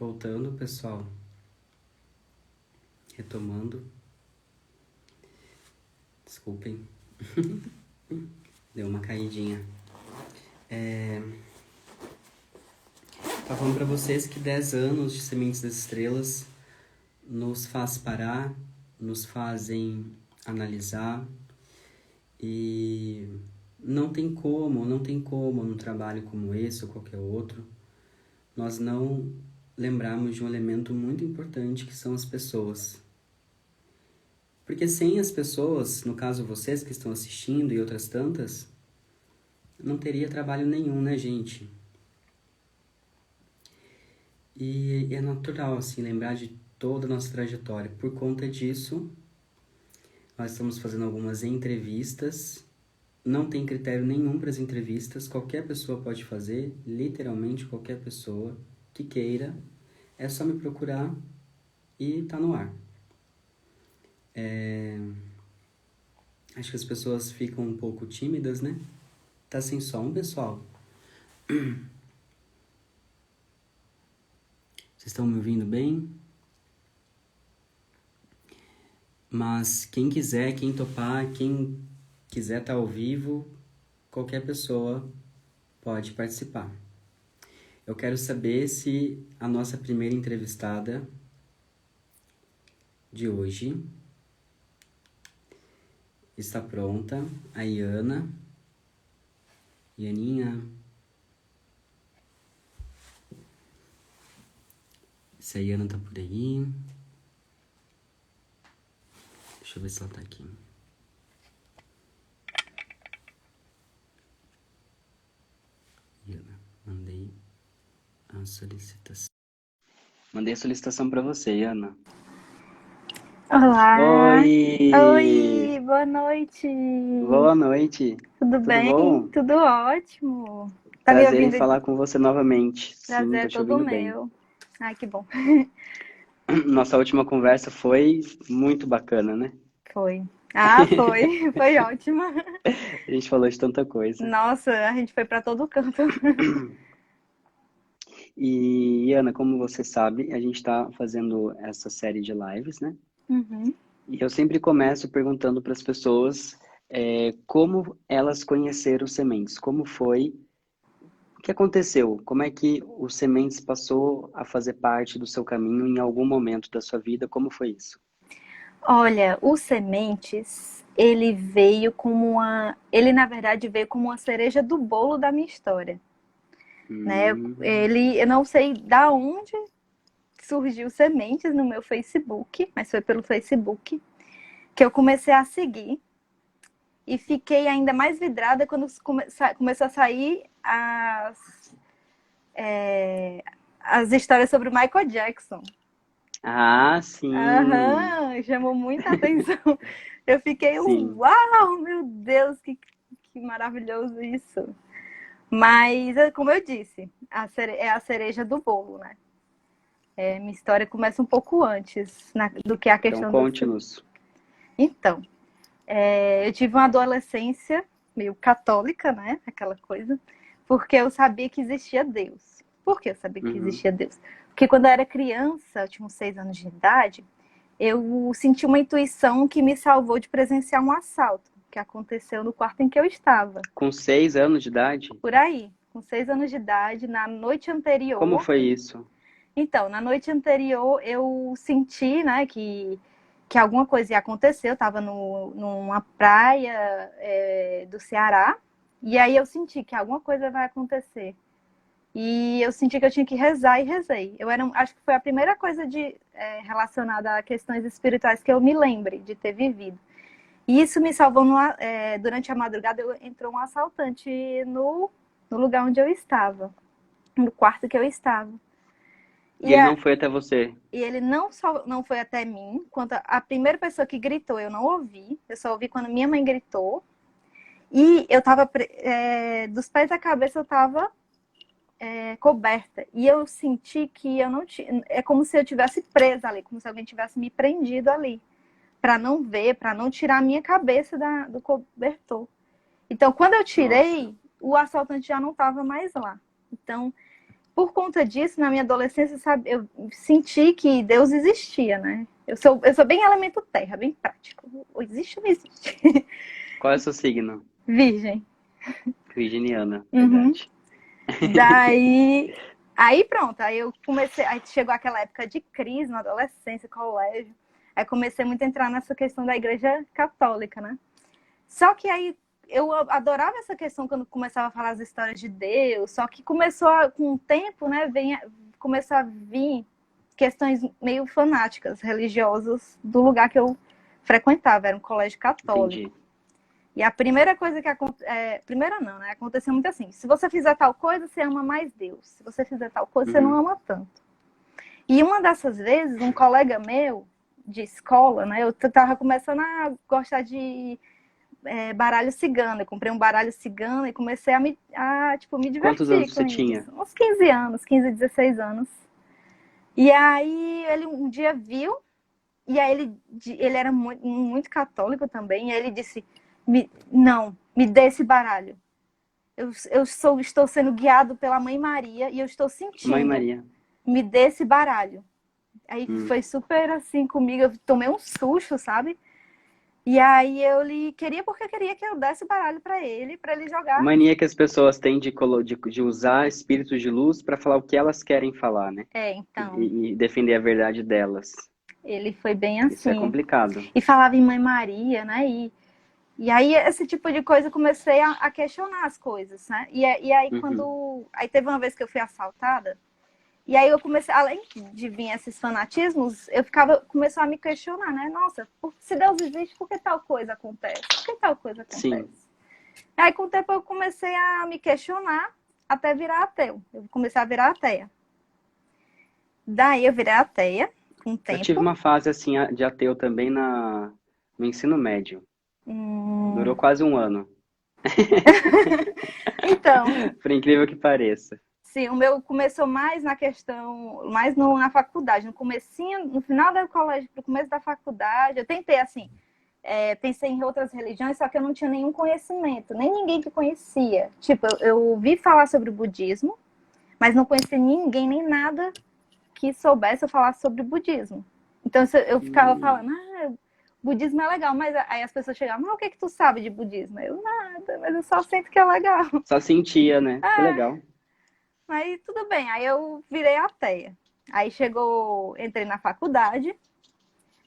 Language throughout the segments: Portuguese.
Voltando, pessoal, retomando, desculpem, deu uma caidinha. Tava falando pra vocês que 10 anos de Sementes das Estrelas nos faz parar, nos fazem analisar e não tem como num trabalho como esse ou qualquer outro, nós não lembrarmos de um elemento muito importante que são as pessoas. Porque sem as pessoas, no caso vocês que estão assistindo e outras tantas, não teria trabalho nenhum, né, gente? E é natural, assim, lembrar de toda a nossa trajetória. Por conta disso, nós estamos fazendo algumas entrevistas. Não tem critério nenhum para as entrevistas. Qualquer pessoa pode fazer, literalmente qualquer pessoa que queira. É só me procurar e tá no ar. Acho que as pessoas ficam um pouco tímidas, né? Tá sem som, pessoal? Vocês estão me ouvindo bem? Mas quem quiser, quem topar, quem quiser estar ao vivo, qualquer pessoa pode participar. Eu quero saber se a nossa primeira entrevistada de hoje está pronta. A Iana. Ianinha. Se a Iana tá por aí. Deixa eu ver se ela tá aqui. Iana, mandei a solicitação. Mandei a solicitação pra você, Iana. Olá! Oi! Oi, boa noite! Boa noite! Tudo Tudo bem? bom? Tudo ótimo! Tá me Prazer em ouvindo? falar com você novamente. Sim, Prazer tô é te todo ouvindo bem. meu. Ai, que bom. Nossa última conversa foi muito bacana, né? Foi. Ah, foi. Foi ótimo. A gente falou de tanta coisa. Nossa, a gente foi pra todo canto. E, Ana, como você sabe, a gente está fazendo essa série de lives, né? Uhum. E eu sempre começo perguntando para as pessoas como elas conheceram os Sementes, como foi, o que aconteceu, como é que o Sementes passou a fazer parte do seu caminho em algum momento da sua vida, como foi isso? Olha, o Sementes, ele veio como uma... Ele, na verdade, veio como uma cereja do bolo da minha história, né? Hum, Eu não sei da onde surgiu Sementes no meu Facebook, mas foi pelo Facebook que eu comecei a seguir e fiquei ainda mais vidrada quando começou a sair as histórias sobre o Michael Jackson. Ah, sim, Aham, chamou muita atenção. Eu fiquei, sim. uau, meu Deus, que maravilhoso isso. Mas, como eu disse, é a cereja do bolo, né? Minha história começa um pouco antes do que a Então questão do... conte-nos. Então, eu tive uma adolescência meio católica, né? Aquela coisa, porque eu sabia que existia Deus. Por que eu sabia que Uhum. existia Deus? Porque quando eu era criança, eu tinha uns 6 anos de idade, eu senti uma intuição que me salvou de presenciar um assalto que aconteceu no quarto em que eu estava. Com 6 anos de idade? Por aí, com 6 anos de idade, na noite Como anterior. foi isso? Então, na noite anterior, eu senti, né, que alguma coisa ia acontecer. Eu estava numa praia do Ceará, e aí eu senti que alguma coisa vai acontecer. E eu senti que eu tinha que rezar e rezei. Acho que foi a primeira coisa relacionada a questões espirituais que eu me lembre de ter vivido. E isso me salvou durante a madrugada. Entrou um assaltante no lugar onde eu estava, no quarto que eu estava. E E, ele a, não foi até você? e ele não só não foi até mim, quanto a primeira pessoa que gritou, eu não ouvi. Eu só ouvi quando minha mãe gritou. E eu tava, dos pés à cabeça, eu tava coberta. E eu senti que eu não tinha. É como se eu tivesse presa ali, como se alguém tivesse me prendido ali. Para não ver, para não tirar a minha cabeça do cobertor. Então, quando eu Nossa. tirei, o assaltante já não estava mais lá. Então, por conta disso, na minha adolescência, sabe, eu senti que Deus existia, né? Eu sou bem elemento terra, bem prático. Ou existe ou não existe? Qual é o seu signo? Virgem. Virginiana, Uhum. verdade. Aí pronto, aí eu comecei, aí chegou aquela época de crise na adolescência, colégio. Aí comecei muito a entrar nessa questão da igreja católica, né? Só que aí eu adorava essa questão quando começava a falar as histórias de Deus, só que com o tempo, né, começou a vir questões meio fanáticas, religiosas, do lugar que eu frequentava, era um colégio católico. Entendi. E a primeira coisa que aconteceu, primeira não, né, aconteceu muito assim, se você fizer tal coisa, você ama mais Deus, se você fizer tal coisa, você não ama tanto. E uma dessas vezes, um colega meu de escola, né, eu tava começando a gostar de baralho cigano. Eu comprei um baralho cigano e comecei tipo, me Quantos divertir anos com você tinha? isso. Uns 15 anos, 15, 16 anos. E aí ele um dia viu, e aí ele era muito, muito católico também, e aí ele disse, não, me dê esse baralho. Estou sendo guiado pela Mãe Maria e eu estou Mãe sentindo, Maria. me dê esse baralho. Aí foi super assim comigo, eu tomei um susto, sabe? E aí ele queria, porque queria que eu desse o baralho para ele A jogar. mania que as pessoas têm de usar espíritos de luz para falar o que elas querem falar, né? Então, E defender a verdade delas. ele foi bem Isso é assim. complicado. E falava em Mãe Maria, né? E aí esse tipo de coisa eu comecei a questionar as coisas, né? E aí Aí teve uma vez que eu fui assaltada, e aí eu comecei, além de vir esses fanatismos, começou a me questionar, né? Nossa, se Deus existe, por que tal coisa acontece? Por que tal coisa acontece? Sim. Aí com o tempo eu comecei a me questionar até virar ateu. Eu comecei a virar ateia. Daí eu virei ateia com o Eu tive tempo. uma fase assim de ateu também no ensino médio. Durou quase um ano. Então, Por incrível que pareça. sim, o meu começou mais na questão, mais na faculdade, no comecinho, no final do colégio, no começo da faculdade. Eu tentei assim, pensei em outras religiões, só que eu não tinha nenhum conhecimento, nem ninguém que conhecia. Tipo, eu ouvi falar sobre o budismo, mas não conhecia ninguém, nem nada que soubesse falar sobre o budismo. Então eu ficava falando, budismo é legal, mas aí as pessoas chegavam, mas o que tu sabe de budismo? Eu, nada, mas eu só sinto que é legal. Só sentia, né? Que legal. Aí tudo bem, aí eu virei ateia. Aí entrei na faculdade,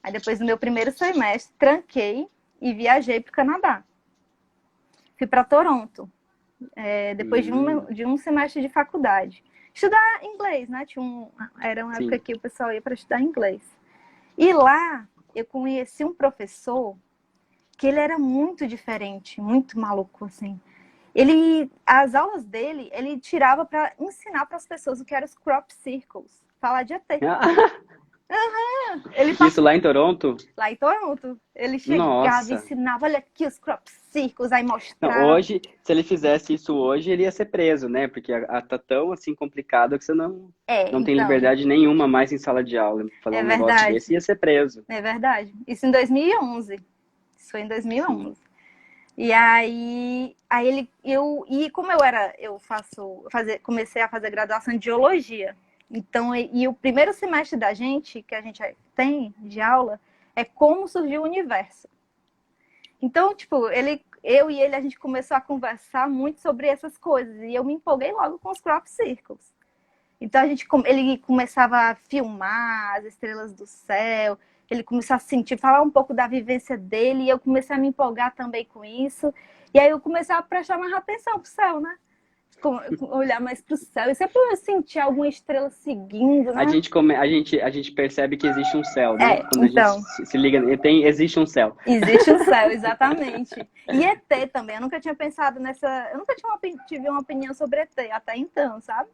aí depois do meu primeiro semestre, tranquei e viajei para o Canadá. Fui para Toronto, depois de um semestre de faculdade. Estudar inglês, né? Era uma época Sim. que o pessoal ia para estudar inglês. E lá eu conheci um professor que ele era muito diferente, muito maluco, assim. As aulas dele, ele tirava para ensinar para as pessoas o que eram os crop circles, falar de ET. Ele Isso lá em Toronto? lá em Toronto, ele chegava e Nossa. ensinava, olha aqui os crop circles, aí Não, mostrava. hoje, se ele fizesse isso hoje, ele ia ser preso, né? Porque tá tão assim complicado que você não tem Então, liberdade nenhuma mais em sala de aula. Falar é um negócio verdade, desse ia ser preso. é verdade. Isso em 2011. Isso foi em Sim. 2011. E aí como comecei a fazer graduação em geologia. Então, o primeiro semestre da gente, que a gente tem de aula, é como surgiu o universo. Então, tipo, eu e ele, a gente começou a conversar muito sobre essas coisas. E eu me empolguei logo com os crop circles. Então, ele começava a filmar as estrelas do céu, ele começou a sentir, falar um pouco da vivência dele, e eu comecei a me empolgar também com isso. E aí eu comecei a prestar mais atenção pro céu, né? Olhar mais pro céu. E sempre eu sentia alguma estrela seguindo, A né? gente, a gente percebe que existe um céu, né? Quando a gente Então, se liga, existe um céu. existe um céu, exatamente. E ET também, eu nunca tinha pensado nessa. Eu nunca tive uma opinião sobre ET até então, sabe?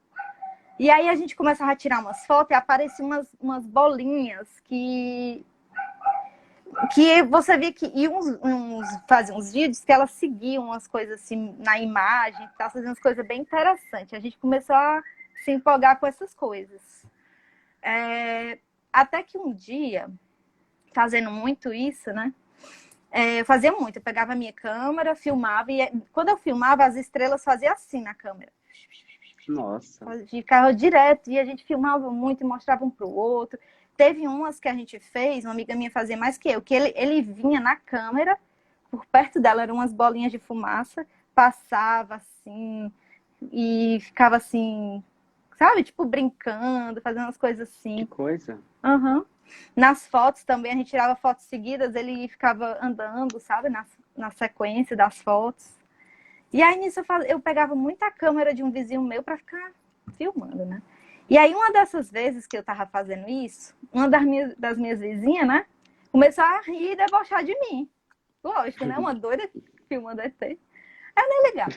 E aí a gente começava a tirar umas fotos e apareciam umas bolinhas que você via que faziam uns vídeos que elas seguiam as coisas assim na imagem, faziam umas coisas bem interessantes. A gente começou a se empolgar com essas coisas. Até que um dia, fazendo muito isso, né? Eu fazia muito, eu pegava a minha câmera, filmava, e quando eu filmava, as estrelas faziam assim na câmera. Nossa. Ficava direto e a gente filmava muito e mostrava um pro outro. Teve umas que a gente fez, uma amiga minha fazia mais que eu, que ele vinha na câmera, por perto dela eram umas bolinhas de fumaça, passava assim e ficava assim, sabe? Tipo brincando, fazendo umas coisas Que assim. coisa. Uhum. Nas fotos também, a gente tirava fotos seguidas, ele ficava andando, sabe? Na sequência das fotos. E aí nisso eu pegava muita câmera de um vizinho meu para ficar filmando, né? E aí uma dessas vezes que eu tava fazendo isso, uma das minhas vizinhas, né? Começou a rir e debochar de mim. Lógico, né? Uma doida filmando ET. Aí eu nem ligava.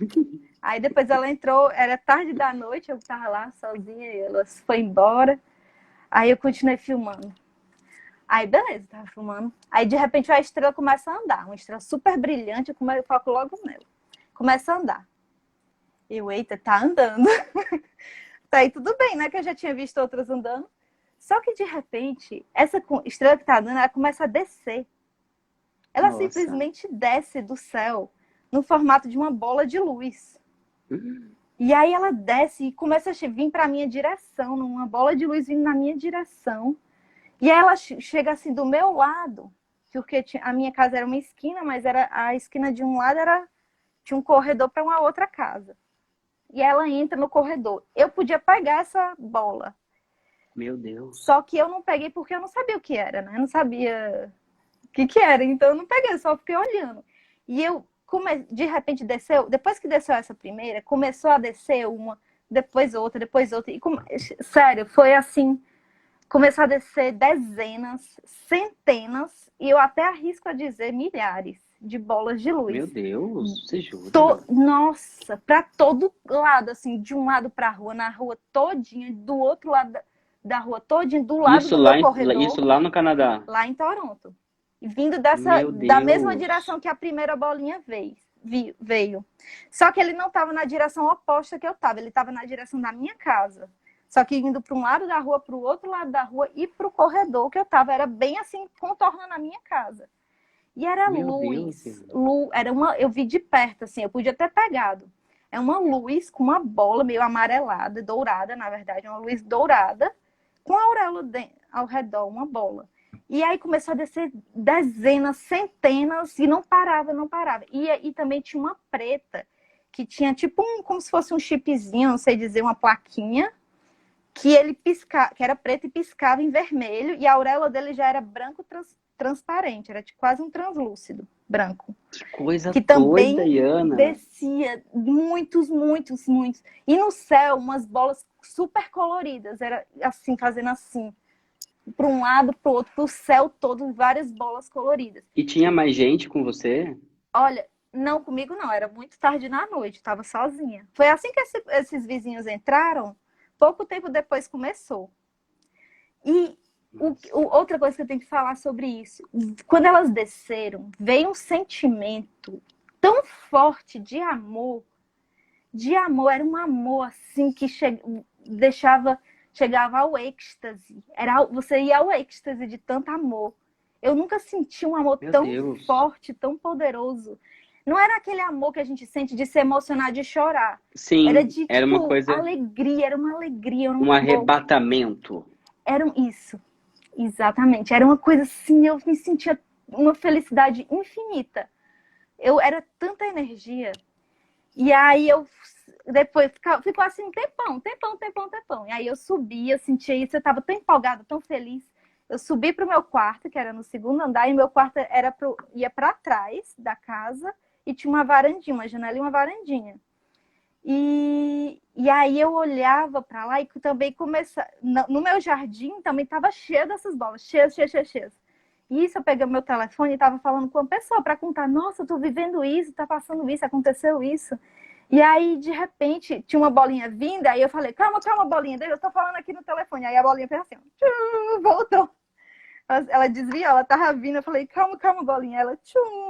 Aí depois ela entrou, era tarde da noite, eu tava lá sozinha e ela foi embora. Aí eu continuei filmando. Aí beleza, tava filmando. Aí de repente a estrela começa a andar. Uma estrela super brilhante, eu foco logo nela. Começa a andar. Eu, eita, tá andando. Tá aí tudo bem, né? Que eu já tinha visto outras andando. Só que de repente, essa estrela que tá andando, ela começa a descer. Ela Nossa. simplesmente desce do céu no formato de uma bola de luz. E aí ela desce e começa a vir para minha direção, uma bola de luz vindo na minha direção. E aí ela chega assim do meu lado, porque a minha casa era uma esquina, mas era a esquina de um lado tinha um corredor para uma outra casa. E ela entra no corredor. Eu podia pegar essa bola. Meu Deus. Só que eu não peguei porque eu não sabia o que era, né? Eu não sabia o que era. Então eu não peguei, só fiquei olhando. E eu, de repente, desceu. Depois que desceu essa primeira, começou a descer uma, depois outra, depois outra. E sério, foi assim. Começou a descer dezenas, centenas, e eu até arrisco a dizer milhares de bolas de luz. Meu Deus, você jura? Nossa, para todo lado, assim, de um lado para a rua, na rua todinha, do outro lado da rua todinha, do lado Isso do lá, meu corredor. isso lá no Canadá. Lá em Toronto. E vindo Meu da mesma Deus. direção que a primeira bolinha veio. Só que ele não estava na direção oposta que eu estava, ele estava na direção da minha casa. Só que indo para um lado da rua, para o outro lado da rua e para o corredor que eu estava, era bem assim, contornando a minha casa. E era Meu luz, Deus. eu vi de perto, assim, eu podia ter pegado. É uma luz com uma bola meio amarelada, dourada, na verdade, uma luz dourada, com a auréola ao redor, uma bola. E aí começou a descer dezenas, centenas, e não parava, não parava. E também tinha uma preta, que tinha tipo como se fosse um chipzinho, não sei dizer, uma plaquinha, que ele piscava, que era preto e piscava em vermelho, e a auréola dele já era branco transparente, era tipo quase um translúcido branco. Que coisa Que também doida, Iana. descia muitos. E no céu, umas bolas super coloridas, era assim, fazendo assim, para um lado, para o outro, para o céu todo, várias bolas coloridas. E tinha mais gente com você? Olha, não, comigo não, era muito tarde na noite, estava sozinha. Foi assim que esses vizinhos entraram, pouco tempo depois começou. E outra coisa que eu tenho que falar sobre isso, quando elas desceram, veio um sentimento tão forte de amor, era um amor assim que chegava ao êxtase, você ia ao êxtase de tanto amor. Eu nunca senti um amor Meu tão Deus. forte, tão poderoso. Não era aquele amor que a gente sente de se emocionar, de chorar. Sim, Era de, era uma tipo, coisa, alegria, era uma alegria, era um um amor. arrebatamento. Era isso. Exatamente. Era uma coisa assim, eu me sentia uma felicidade infinita. Era tanta energia. E aí eu depois ficou assim um tempão. E aí eu subi, eu sentia isso, eu estava tão empolgada, tão feliz. Eu subi para o meu quarto, que era no segundo andar, e meu quarto ia para trás da casa e tinha uma varandinha, uma janela e uma varandinha. E aí eu olhava para lá e também começava. No meu jardim também estava cheio dessas bolas, cheias. E isso eu peguei meu telefone e estava falando com uma pessoa para contar: nossa, eu tô vivendo isso, tá passando isso, aconteceu isso. E aí, de repente, tinha uma bolinha vinda, aí eu falei: calma, bolinha, eu tô falando aqui no telefone. Aí a bolinha fez assim, voltou. Ela desviou, ela tava vindo, eu falei: calma, bolinha. Ela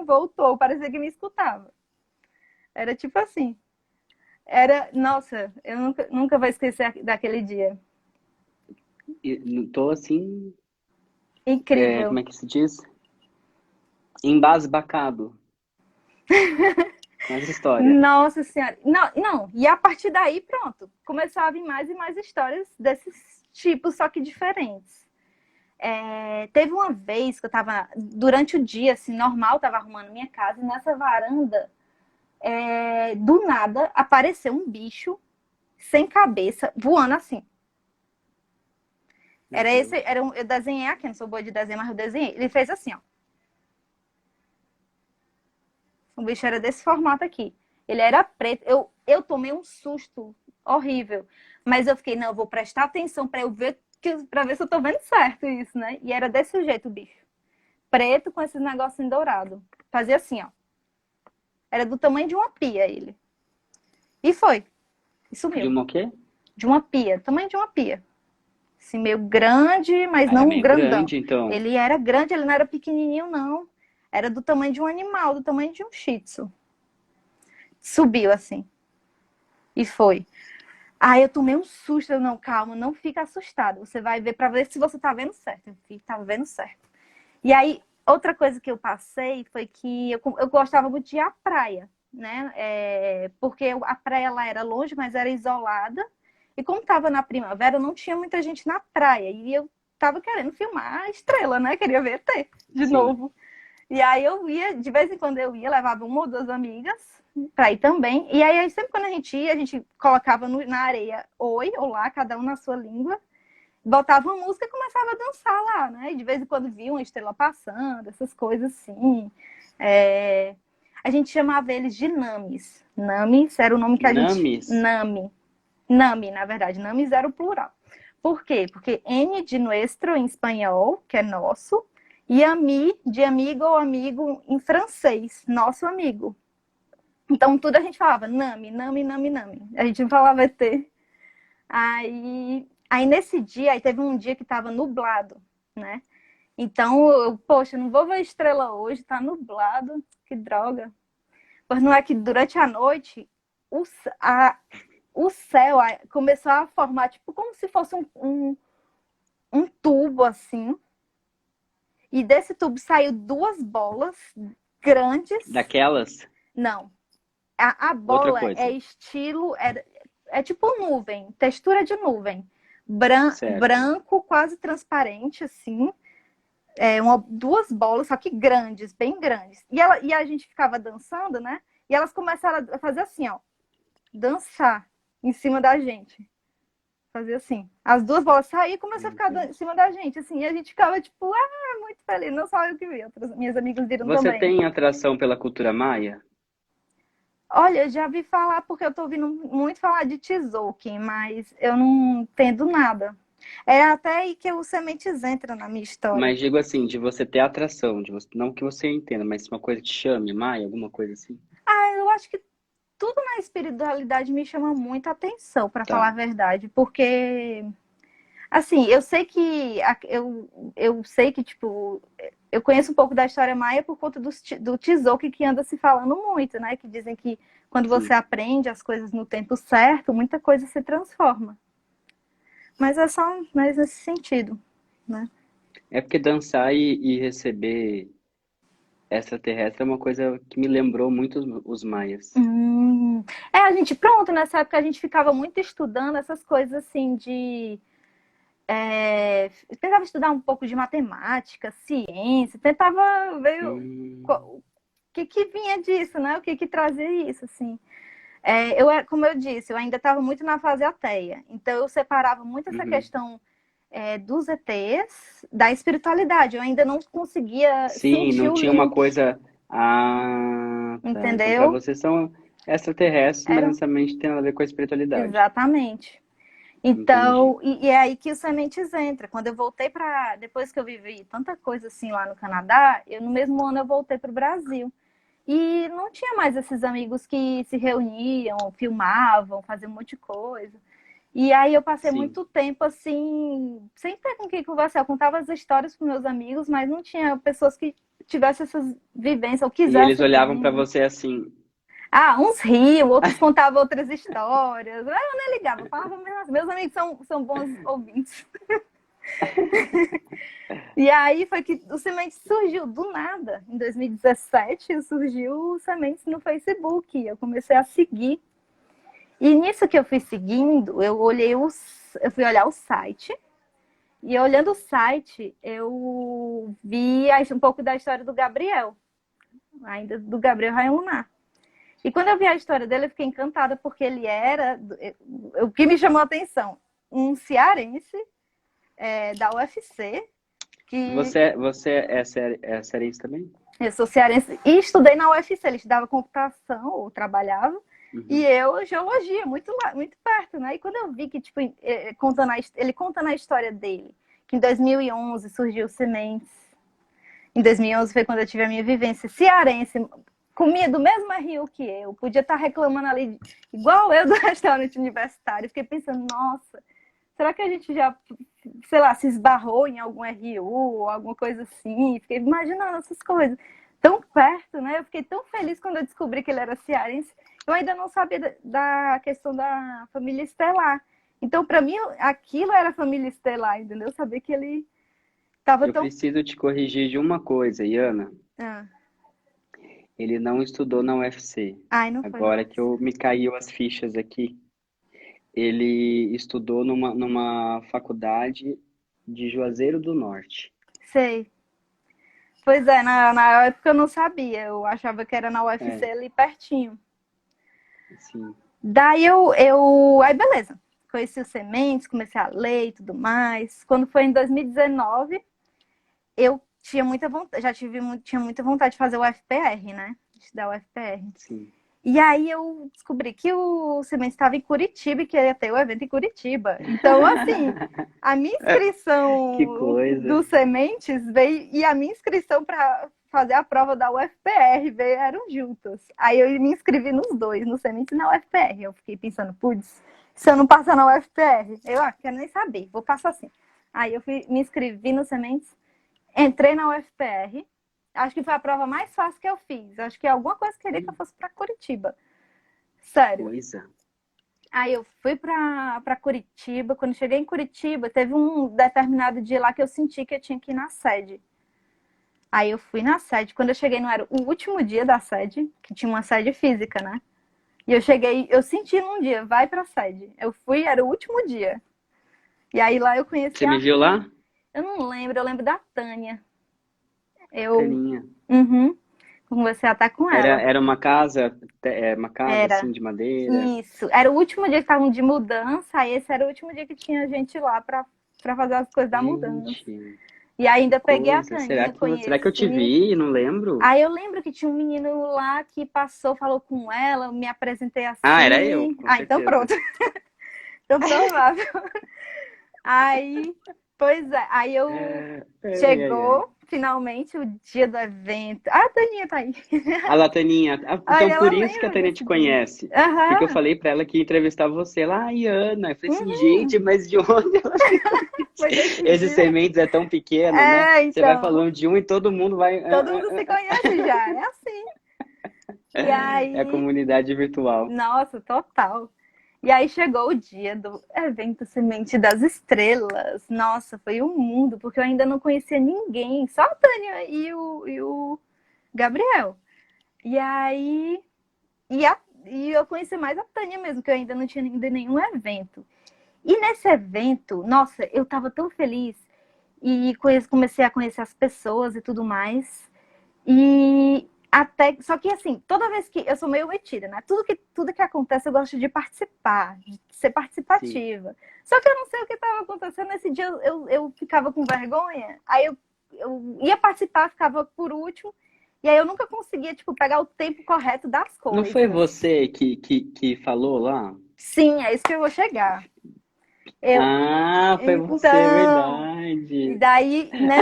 voltou, parecia que me escutava. Era tipo assim. Nossa, eu nunca vou esquecer daquele dia. Tô assim, Incrível. como é que se diz? Embasbacado. com essa história. Nossa Senhora. Não, não. E a partir daí, pronto. Começou a vir mais e mais histórias desses tipos, só que diferentes. Teve uma vez que eu tava, durante o dia, assim, normal, tava arrumando minha casa, e nessa varanda, do nada, apareceu um bicho sem cabeça, voando assim. Eu desenhei aqui, não sou boa de desenho, mas eu desenhei. Ele fez assim, ó. O bicho era desse formato aqui. Ele era preto. Eu tomei um susto horrível. Mas eu fiquei, não, eu vou prestar atenção para eu ver, para ver se eu tô vendo certo isso, né? E era desse jeito o bicho. Preto com esses negocinhos dourados. Fazia assim, ó. Era do tamanho de uma pia ele. E foi. E sumiu. De uma o quê? De uma pia. Tamanho de uma pia. Assim, meio grande, mas Era não meio grandão. grande, então. Ele era grande, ele não era pequenininho, não. Era do tamanho de um animal, do tamanho de um shih tzu. Subiu assim. E foi. Aí eu tomei um susto. Eu, não, calma, não fica assustado. Você vai ver para ver se você tá vendo certo. Eu fiquei, tava vendo certo. E aí, outra coisa que eu passei foi que eu gostava muito de ir à praia, né? Porque a praia lá era longe, mas era isolada. E como tava na primavera, não tinha muita gente na praia. E eu tava querendo filmar a estrela, né? Queria ver ET de Sim. novo. E aí eu ia, de vez em quando eu ia, levava uma ou duas amigas pra ir também. E aí sempre quando a gente colocava na areia oi, olá, cada um na sua língua, botava uma música e começava a dançar lá, né? E de vez em quando via uma estrela passando, essas coisas assim. A gente chamava eles de namis. Namis era o nome que a Namis? gente... Nami, na verdade. Namis era o plural. Por quê? Porque N de nuestro em espanhol, que é nosso, e ami de amigo ou amigo em francês, nosso amigo. Então tudo a gente falava nami, nami, nami, nami. A gente não falava ET. Aí nesse dia, aí teve um dia que tava nublado, né? Então, poxa, não vou ver estrela hoje, tá nublado, que droga. Pois não é que durante a noite o céu começou a formar, tipo, como se fosse um tubo assim. E desse tubo saiu duas bolas grandes. Daquelas? Não. A Outra bola coisa. é estilo. É tipo nuvem, textura de nuvem. Certo. Branco, quase transparente, assim. Duas bolas, só que grandes, bem grandes. E a gente ficava dançando, né? E elas começaram a fazer assim, ó. Dançar em cima da gente. Fazer assim. As duas bolas saíram e começaram a ficar em cima da gente, assim. E a gente ficava, tipo, muito feliz. Não só eu que vi, outras minhas amigas viram Você também. tem atração pela cultura maia? Olha, eu já vi falar, porque eu tô ouvindo muito falar de Tzolk'in, mas eu não entendo nada. É até aí que o Sementes entra na minha história. Mas digo assim, de você ter atração, não que você entenda, mas uma coisa que te chame, maia, alguma coisa assim? Eu acho que tudo na espiritualidade me chama muita atenção, para Tá. falar a verdade, porque assim, eu sei que tipo, eu conheço um pouco da história maia por conta do Tzolk'in que anda se falando muito, né? Que dizem que quando você aprende as coisas no tempo certo, muita coisa se transforma. Mas é só mais nesse sentido, né? É porque dançar e receber extraterrestre é uma coisa que me lembrou muito os maias. A gente, pronto, nessa época a gente ficava muito estudando essas coisas assim de... tentava estudar um pouco de matemática, ciência, tentava ver o que vinha disso, né? O que trazia isso, assim. Como eu disse, eu ainda estava muito na fase ateia. Então eu separava muito essa questão dos ETs da espiritualidade. Eu ainda não conseguia Sim, sentir não o tinha uma link, coisa. Ah, tá. Então, para entendeu? vocês são extraterrestres, mas não Era necessariamente tem nada a ver com a espiritualidade. exatamente. Entendi. Então, e é aí que o Sementes entra. Quando eu voltei para... Depois que eu vivi tanta coisa assim lá no Canadá, no mesmo ano eu voltei para o Brasil. E não tinha mais esses amigos que se reuniam, filmavam, faziam um monte de coisa. E aí eu passei Sim. muito tempo assim, sem ter com quem conversar. Eu contava as histórias para meus amigos, mas não tinha pessoas que tivessem essas vivências ou E eles quisessem olhavam para também. você assim. Uns riam, outros contavam outras histórias. Eu nem ligava, eu falava, meus amigos são bons ouvintes. E aí foi que o Sementes surgiu do nada. Em 2017 surgiu o Sementes no Facebook. Eu comecei a seguir. E nisso que eu fui seguindo, eu fui olhar o site. E olhando o site, eu vi um pouco da história do Gabriel. Ainda do Gabriel Raio Lunar. E quando eu vi a história dele, eu fiquei encantada, porque ele era, o que me chamou a atenção, um cearense da UFC, que Você é cearense também? eu sou cearense e estudei na UFC, ele estudava computação, ou trabalhava, e Uhum. eu geologia, muito perto, né? E quando eu vi que, tipo, ele contando a história dele, que em 2011 surgiu o Sementes, em 2011 foi quando eu tive a minha vivência cearense, comia do mesmo rio que eu, podia estar reclamando ali, igual eu, do restaurante universitário. Fiquei pensando, nossa, será que a gente já, sei lá, se esbarrou em algum RU ou alguma coisa assim? Fiquei imaginando essas coisas. Tão perto, né? Eu fiquei tão feliz quando eu descobri que ele era cearense. Eu ainda não sabia da questão da família estelar. Então, para mim, aquilo era família estelar, entendeu? Eu sabia que ele estava Eu tão... preciso te corrigir de uma coisa, Iana. Ah. Ele não estudou na UFC. Ai, não foi, não. Agora que me caiu as fichas aqui. Ele estudou numa faculdade de Juazeiro do Norte. Sei. Pois é, na época eu não sabia. Eu achava que era na UFC É, ali pertinho. sim. Daí aí beleza. Conheci os Sementes, comecei a ler e tudo mais. Quando foi em 2019, eu tinha muita vontade, tinha muita vontade de fazer o FPR, né? De estudar o FPR. Sim. E aí eu descobri que o Sementes estava em Curitiba e que ia ter o evento em Curitiba. Então, assim, a minha Que inscrição coisa. do Sementes veio e a minha inscrição para fazer a prova da UFPR eram juntas. Aí eu me inscrevi nos dois, no Sementes e na UFPR. Eu fiquei pensando, putz, se eu não passar na UFPR, quero nem saber, vou passar assim. Aí eu me inscrevi no Sementes, entrei na UFPR. Acho que foi a prova mais fácil que eu fiz. Acho que alguma coisa queria que eu fosse para Curitiba. Sério. Coisa. Aí eu fui para Curitiba. Quando cheguei em Curitiba, teve um determinado dia lá que eu senti que eu tinha que ir na sede. Aí eu fui na sede. Quando eu cheguei, não era o último dia da sede, que tinha uma sede física, né? E eu cheguei, eu senti num dia, vai pra sede. Eu fui, era o último dia. E aí lá eu conheci Você me viu lá? Eu não lembro, eu lembro da Tânia. Eu Taninha. conversei até com ela. Era uma casa Era. assim de madeira. Isso. Era o último dia que estavam de mudança, aí esse era o último dia que tinha gente lá pra fazer as coisas da mudança. Gente, E ainda peguei a coisa. Taninha, Será que eu te conheci. vi? Não lembro. Aí eu lembro que tinha um menino lá que passou, falou com ela, me apresentei Ah, era eu, assim. com Ah, então certeza. pronto. Então provável. Aí, pois é, aí eu Ai, ai, ai. chegou finalmente o dia do evento. Ah, a Taninha tá aí. A Lataninha. Aí Então, ela por isso que a lembra Tânia te desse dia. conhece. Porque eu Aham. falei pra ela que ia entrevistar você. Ela, ai, Ana. Eu falei assim, Uhum. gente, mas de onde ela me Foi conhece? desse Esse dia. Sementes é tão pequeno, né? É, Você vai então. falando de um e todo mundo vai. Todo mundo se conhece já, é assim. E É a aí, comunidade virtual. nossa, total. E aí chegou o dia do evento Semente das Estrelas. Nossa, foi um mundo, porque eu ainda não conhecia ninguém, só a Tânia e o Gabriel. E aí, e eu conheci mais a Tânia mesmo, que eu ainda não tinha ido em nenhum evento. E nesse evento, nossa, eu tava tão feliz e comecei a conhecer as pessoas e tudo mais. E até, só que assim, toda vez que eu sou meio metida, né? Tudo que acontece eu gosto de participar, de ser Sim. participativa. Só que eu não sei o que estava acontecendo nesse dia, eu ficava com vergonha. Aí eu ia participar, ficava por último. E aí eu nunca conseguia, tipo, pegar o tempo correto das Não foi coisas. você que falou lá? Sim, é isso que eu vou chegar. Eu, Ah, foi você, é então, e verdade. daí, né,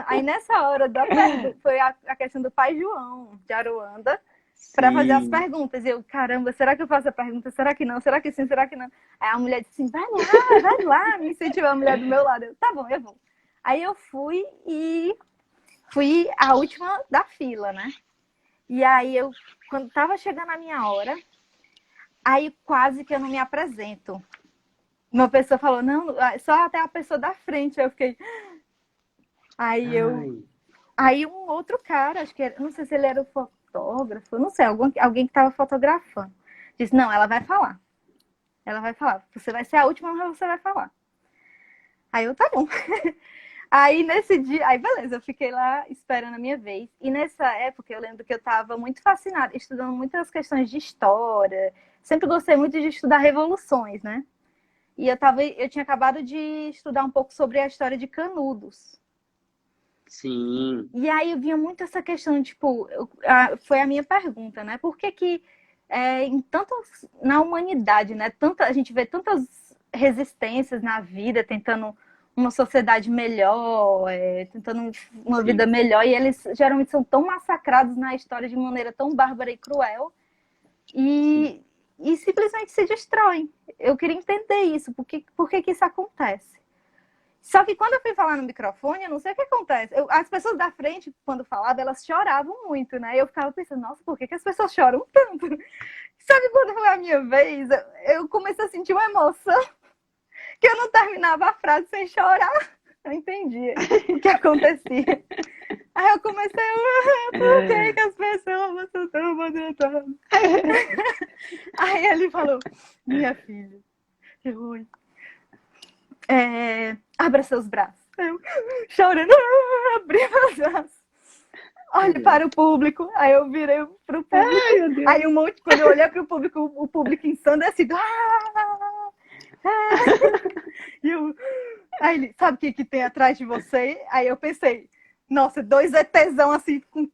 aí nessa hora da pergunta, foi a questão do pai João, de Aruanda, para fazer as Sim. perguntas. E eu, caramba, será que eu faço a pergunta? Será que não? Será que sim? Será que não? Aí a mulher disse assim, vai lá, me incentivou a mulher do meu lado. Eu, tá bom, eu vou. Aí eu fui e fui a última da fila, né? E aí quando tava chegando a minha hora, aí quase que eu não me apresento. Uma pessoa falou, não, só até a pessoa da frente. Aí eu fiquei, Aí Ai, aí um outro cara, acho que era, não sei se ele era o fotógrafo, não sei, alguém que estava fotografando, disse, não, ela vai falar. Ela vai falar. Você vai ser a última, mas você vai falar. Aí eu, tá bom. Aí nesse dia, aí beleza, eu fiquei lá esperando a minha vez. E nessa época eu lembro que eu estava muito fascinada, estudando muitas questões de história. Sempre gostei muito de estudar revoluções, né? E eu tinha acabado de estudar um pouco sobre a história de Canudos. sim, E aí vinha muito essa questão, tipo, foi a minha pergunta, né? Por que que em tantos, na humanidade, né? A gente vê tantas resistências na vida, tentando uma sociedade melhor, tentando uma vida sim, melhor, e eles geralmente são tão massacrados na história de maneira tão bárbara e cruel, sim. e, e simplesmente se destroem. Eu queria entender isso, por que que isso acontece? Só que quando eu fui falar no microfone, eu não sei o que acontece. As pessoas da frente, quando falavam, elas choravam muito, né? Eu ficava pensando, nossa, por que que as pessoas choram tanto? Só que quando foi a minha vez, eu comecei a sentir uma emoção que eu não terminava a frase sem chorar. Eu entendi o que acontecia. Aí eu comecei, por que que as pessoas são tão maltratadas? Aí ele falou, minha filha, eu, abra seus braços. Eu, chorando, abri meus braços. Olhe para o público. Aí eu virei para o público. Ai, meu Deus. Aí quando eu olhei para o público ensandecido. E eu, aí ele, sabe o que tem atrás de você? Aí eu pensei, nossa, dois ETzão assim, com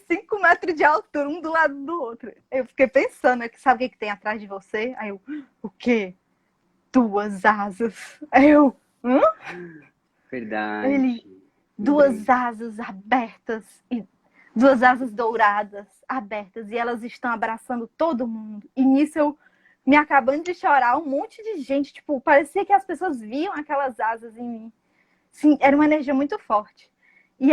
5 metros de altura, um do lado do outro. Eu fiquei pensando, sabe o que tem atrás de você? Aí eu, o quê? 2 asas. Aí eu, hã? Ele, Verdade. Lembrei. 2 asas abertas e 2 asas douradas abertas e elas estão abraçando todo mundo. E nisso eu me acabando de chorar, um monte de gente, tipo, parecia que as pessoas viam aquelas asas em mim. Sim, era uma energia muito forte. E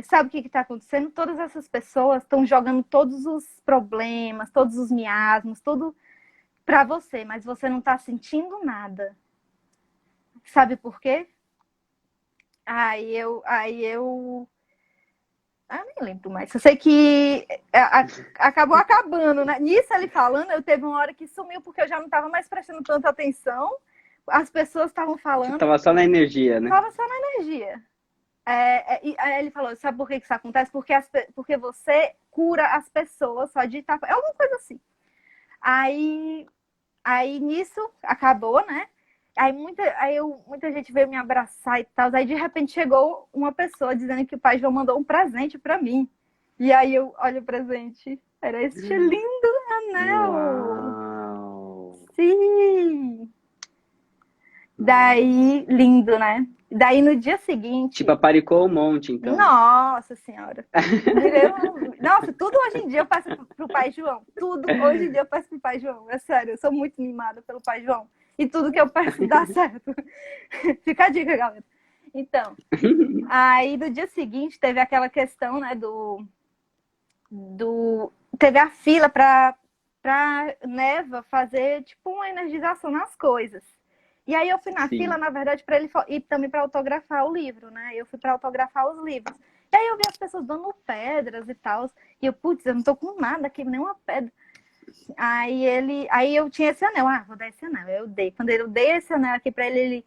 sabe o que está acontecendo? Todas essas pessoas estão jogando todos os problemas, todos os miasmos, tudo para você, mas você não está sentindo nada. Sabe por quê? Aí eu nem lembro mais. Eu sei que acabou acabando, né? Nisso ele falando, eu teve uma hora que sumiu porque eu já não estava mais prestando tanta atenção. As pessoas estavam Você falando, tava só na energia, né? estava só na energia. E aí ele falou, sabe por que isso acontece? Porque você cura as pessoas só de estar... É alguma coisa assim. Aí nisso acabou, né? Muita gente veio me abraçar e tal. Aí de repente chegou uma pessoa dizendo que o pai João mandou um presente para mim. E aí eu olho o presente. Era este lindo anel. Uau! Sim! Nossa. Daí, lindo, né? Daí no dia seguinte, Tipo, aparicou um monte, então. nossa senhora. Nossa, tudo hoje em dia eu peço pro pai João. Tudo hoje em dia eu peço pro pai João. É sério, eu sou muito mimada pelo pai João. E tudo que eu peço dá certo. Fica a dica, galera. Então, aí no dia seguinte teve aquela questão, né, teve a fila pra Neva fazer, tipo, uma energização nas coisas. E aí eu fui na fila, Sim. na verdade, para ele ir também para autografar o livro, né? Eu fui para autografar os livros. E aí eu vi as pessoas dando pedras e tal. E eu, putz, eu não tô com nada aqui, nenhuma pedra. Aí eu tinha esse anel. Ah, vou dar esse anel. Eu dei. Quando eu dei esse anel aqui para ele, ele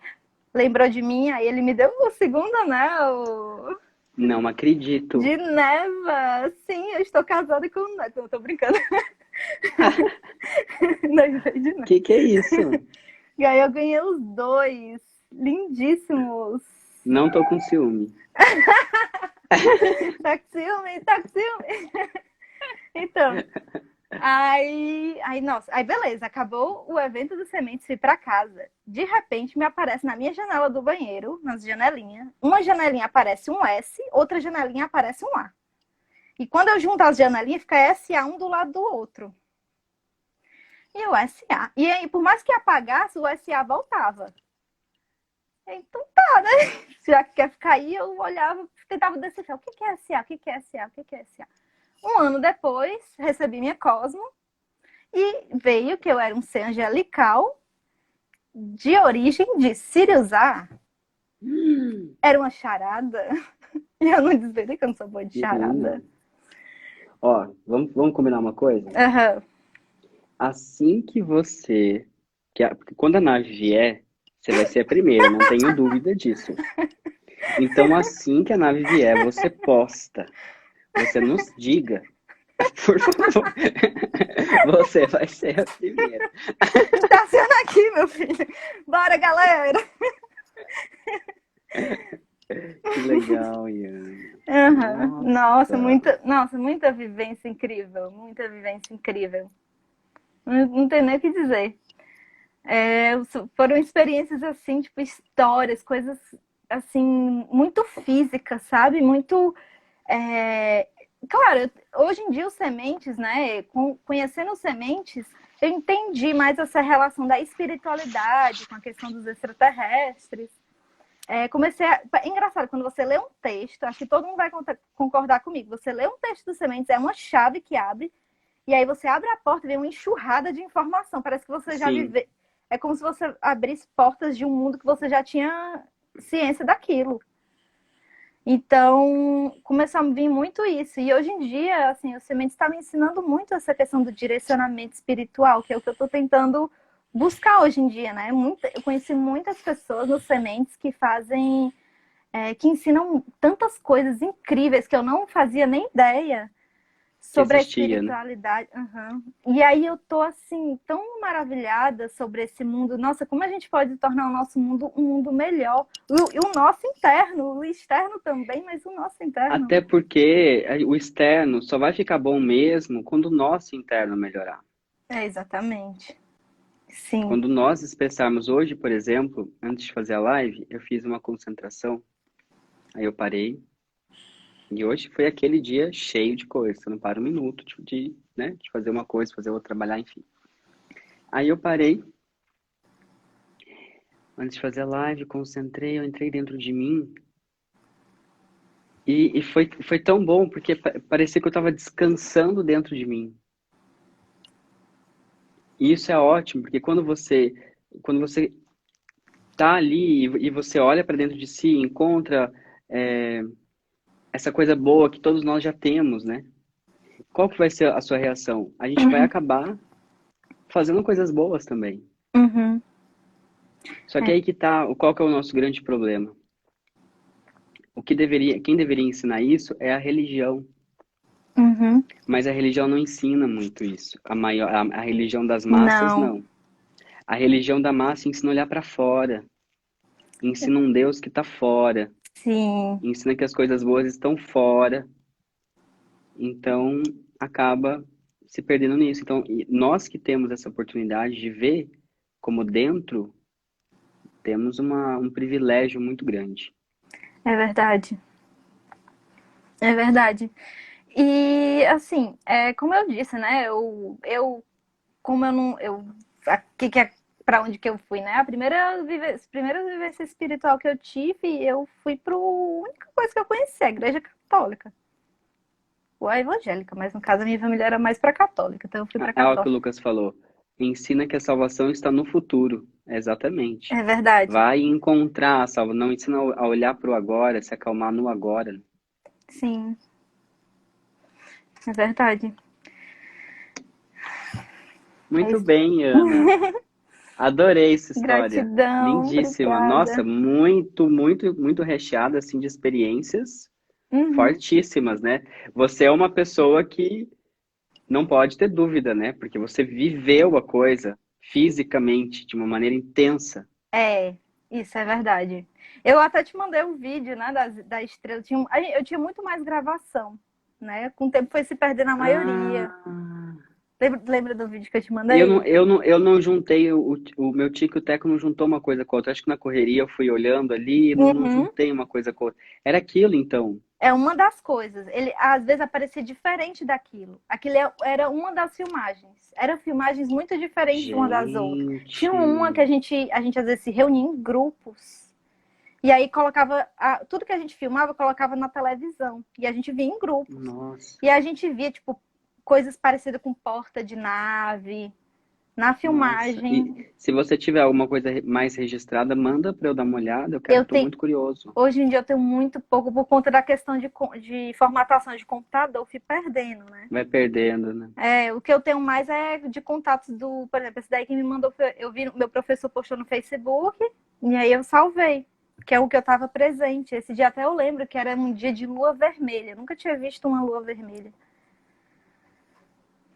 lembrou de mim. Aí ele me deu o segundo anel Não acredito. de Neva. Sim, eu estou casada com o neto. Eu tô brincando. Não sei de nada. Que é isso? E aí eu ganhei os 2. Lindíssimos. Não tô com ciúme. Tá com ciúme, tá com ciúme. Então, nossa, aí beleza, acabou o evento do Sementes, fui pra casa. De repente me aparece na minha janela do banheiro, nas janelinhas, uma janelinha aparece um S, outra janelinha aparece um A. E quando eu junto as janelinhas, fica SA um do lado do outro. E o SA. E aí, por mais que apagasse, o SA voltava. Então tá, né? Já que quer ficar aí, eu olhava, tentava decifrar. O que é SA? O que é SA? O que é SA? Um ano depois, recebi minha Cosmo e veio que eu era um ser angelical de origem de Sirius A. Era uma charada? E eu não desvelei que eu não sou boa de charada. Ó, vamos combinar uma coisa? Aham. Assim que você... Porque quando a nave vier, você vai ser a primeira, não tenho dúvida disso. Então, assim que a nave vier, você posta. Você nos diga. Por favor. Você vai ser a primeira. Estaciona aqui, meu filho. Bora, galera. Que legal, Ian. Uhum. Nossa. Muita vivência incrível. Muita vivência incrível. Não tem nem o que dizer. Foram experiências assim, tipo, histórias, coisas assim, muito físicas, sabe? Muito. Claro, hoje em dia os sementes, né? Conhecendo os sementes, eu entendi mais essa relação da espiritualidade com a questão dos extraterrestres. Engraçado, quando você lê um texto, acho que todo mundo vai concordar comigo. Você lê um texto dos sementes, é uma chave que abre, e aí você abre a porta e vem uma enxurrada de informação. Parece que você já Sim. vive. É como se você abrisse portas de um mundo que você já tinha ciência daquilo. Então, começou a vir muito isso. E hoje em dia, assim, o Sementes está me ensinando muito essa questão do direcionamento espiritual, que é o que eu estou tentando buscar hoje em dia, né? Eu conheci muitas pessoas nos Sementes que fazem, que ensinam tantas coisas incríveis que eu não fazia nem ideia sobre a Existia, né? espiritualidade. Uhum. E aí eu tô, assim, tão maravilhada sobre esse mundo. Nossa, como a gente pode tornar o nosso mundo um mundo melhor? E o nosso interno, o externo também, mas o nosso interno. Até porque o externo só vai ficar bom mesmo quando o nosso interno melhorar. Exatamente. Sim. Quando nós expressarmos hoje, por exemplo, antes de fazer a live, eu fiz uma concentração, aí eu parei, e hoje foi aquele dia cheio de coisas, eu não paro um minuto de fazer uma coisa, fazer outra, trabalhar, enfim. Aí eu parei, antes de fazer a live, concentrei, eu entrei dentro de mim, e foi tão bom, porque parecia que eu estava descansando dentro de mim. E isso é ótimo, porque quando você tá ali e você olha para dentro de si, encontra essa coisa boa que todos nós já temos, né? Qual que vai ser a sua reação? A gente vai acabar fazendo coisas boas também. Uhum. Só que aí que tá, qual que é o nosso grande problema? Quem deveria ensinar isso é a religião. Uhum. Mas a religião não ensina muito isso. A religião das massas, não. A religião da massa ensina a olhar para fora. Ensina um Deus que está fora. Sim. Ensina que as coisas boas estão fora. Então, acaba se perdendo nisso. Então, nós que temos essa oportunidade de ver como dentro, temos um privilégio muito grande. É verdade. É verdade. E, assim, como eu disse, né? Como eu não... Aqui que é pra onde que eu fui, né? A primeira vivência espiritual que eu tive, eu fui para a única coisa que eu conheci, a igreja católica. Ou a evangélica, mas no caso a minha família era mais para católica, então eu fui para É o que o católica. Lucas falou. Ensina que a salvação está no futuro. Exatamente. É verdade. Vai encontrar a salvação. Não ensina a olhar para o agora, se acalmar no agora. Sim. É verdade. Muito bem, Ana. Adorei essa história. Gratidão, Lindíssima. obrigada. Nossa, muito, muito, muito recheada assim de experiências fortíssimas, né? Você é uma pessoa que não pode ter dúvida, né? Porque você viveu a coisa fisicamente de uma maneira intensa. Isso é verdade. Eu até te mandei um vídeo, né, da estrela. Eu tinha muito mais gravação, né? Com o tempo foi se perdendo a maioria. Lembra do vídeo que eu te mandei? Eu não juntei, o meu tico e o Teco não juntou uma coisa com a outra. Acho que na correria eu fui olhando ali, não juntei uma coisa com a outra. Era aquilo, então. É uma das coisas. Ele às vezes aparecia diferente daquilo. Aquilo era uma das filmagens. Eram filmagens muito diferentes uma das outras. Tinha uma que a gente às vezes se reunia em grupos. E aí colocava tudo que a gente filmava, colocava na televisão. E a gente via em grupos. Nossa. E a gente via, tipo, coisas parecidas com porta de nave, Na Nossa, filmagem. e se você tiver alguma coisa mais registrada, manda para eu dar uma olhada. Eu Tô tenho, muito curioso. hoje em dia eu tenho muito pouco por conta da questão de formatação de computador, eu fui perdendo, né? Vai perdendo, né? O que eu tenho mais é de contatos do, por exemplo, esse daí que me mandou, eu vi, meu professor postou no Facebook, e aí eu salvei, que é o que eu estava presente. Esse dia até eu lembro que era um dia de lua vermelha, eu nunca tinha visto uma lua vermelha.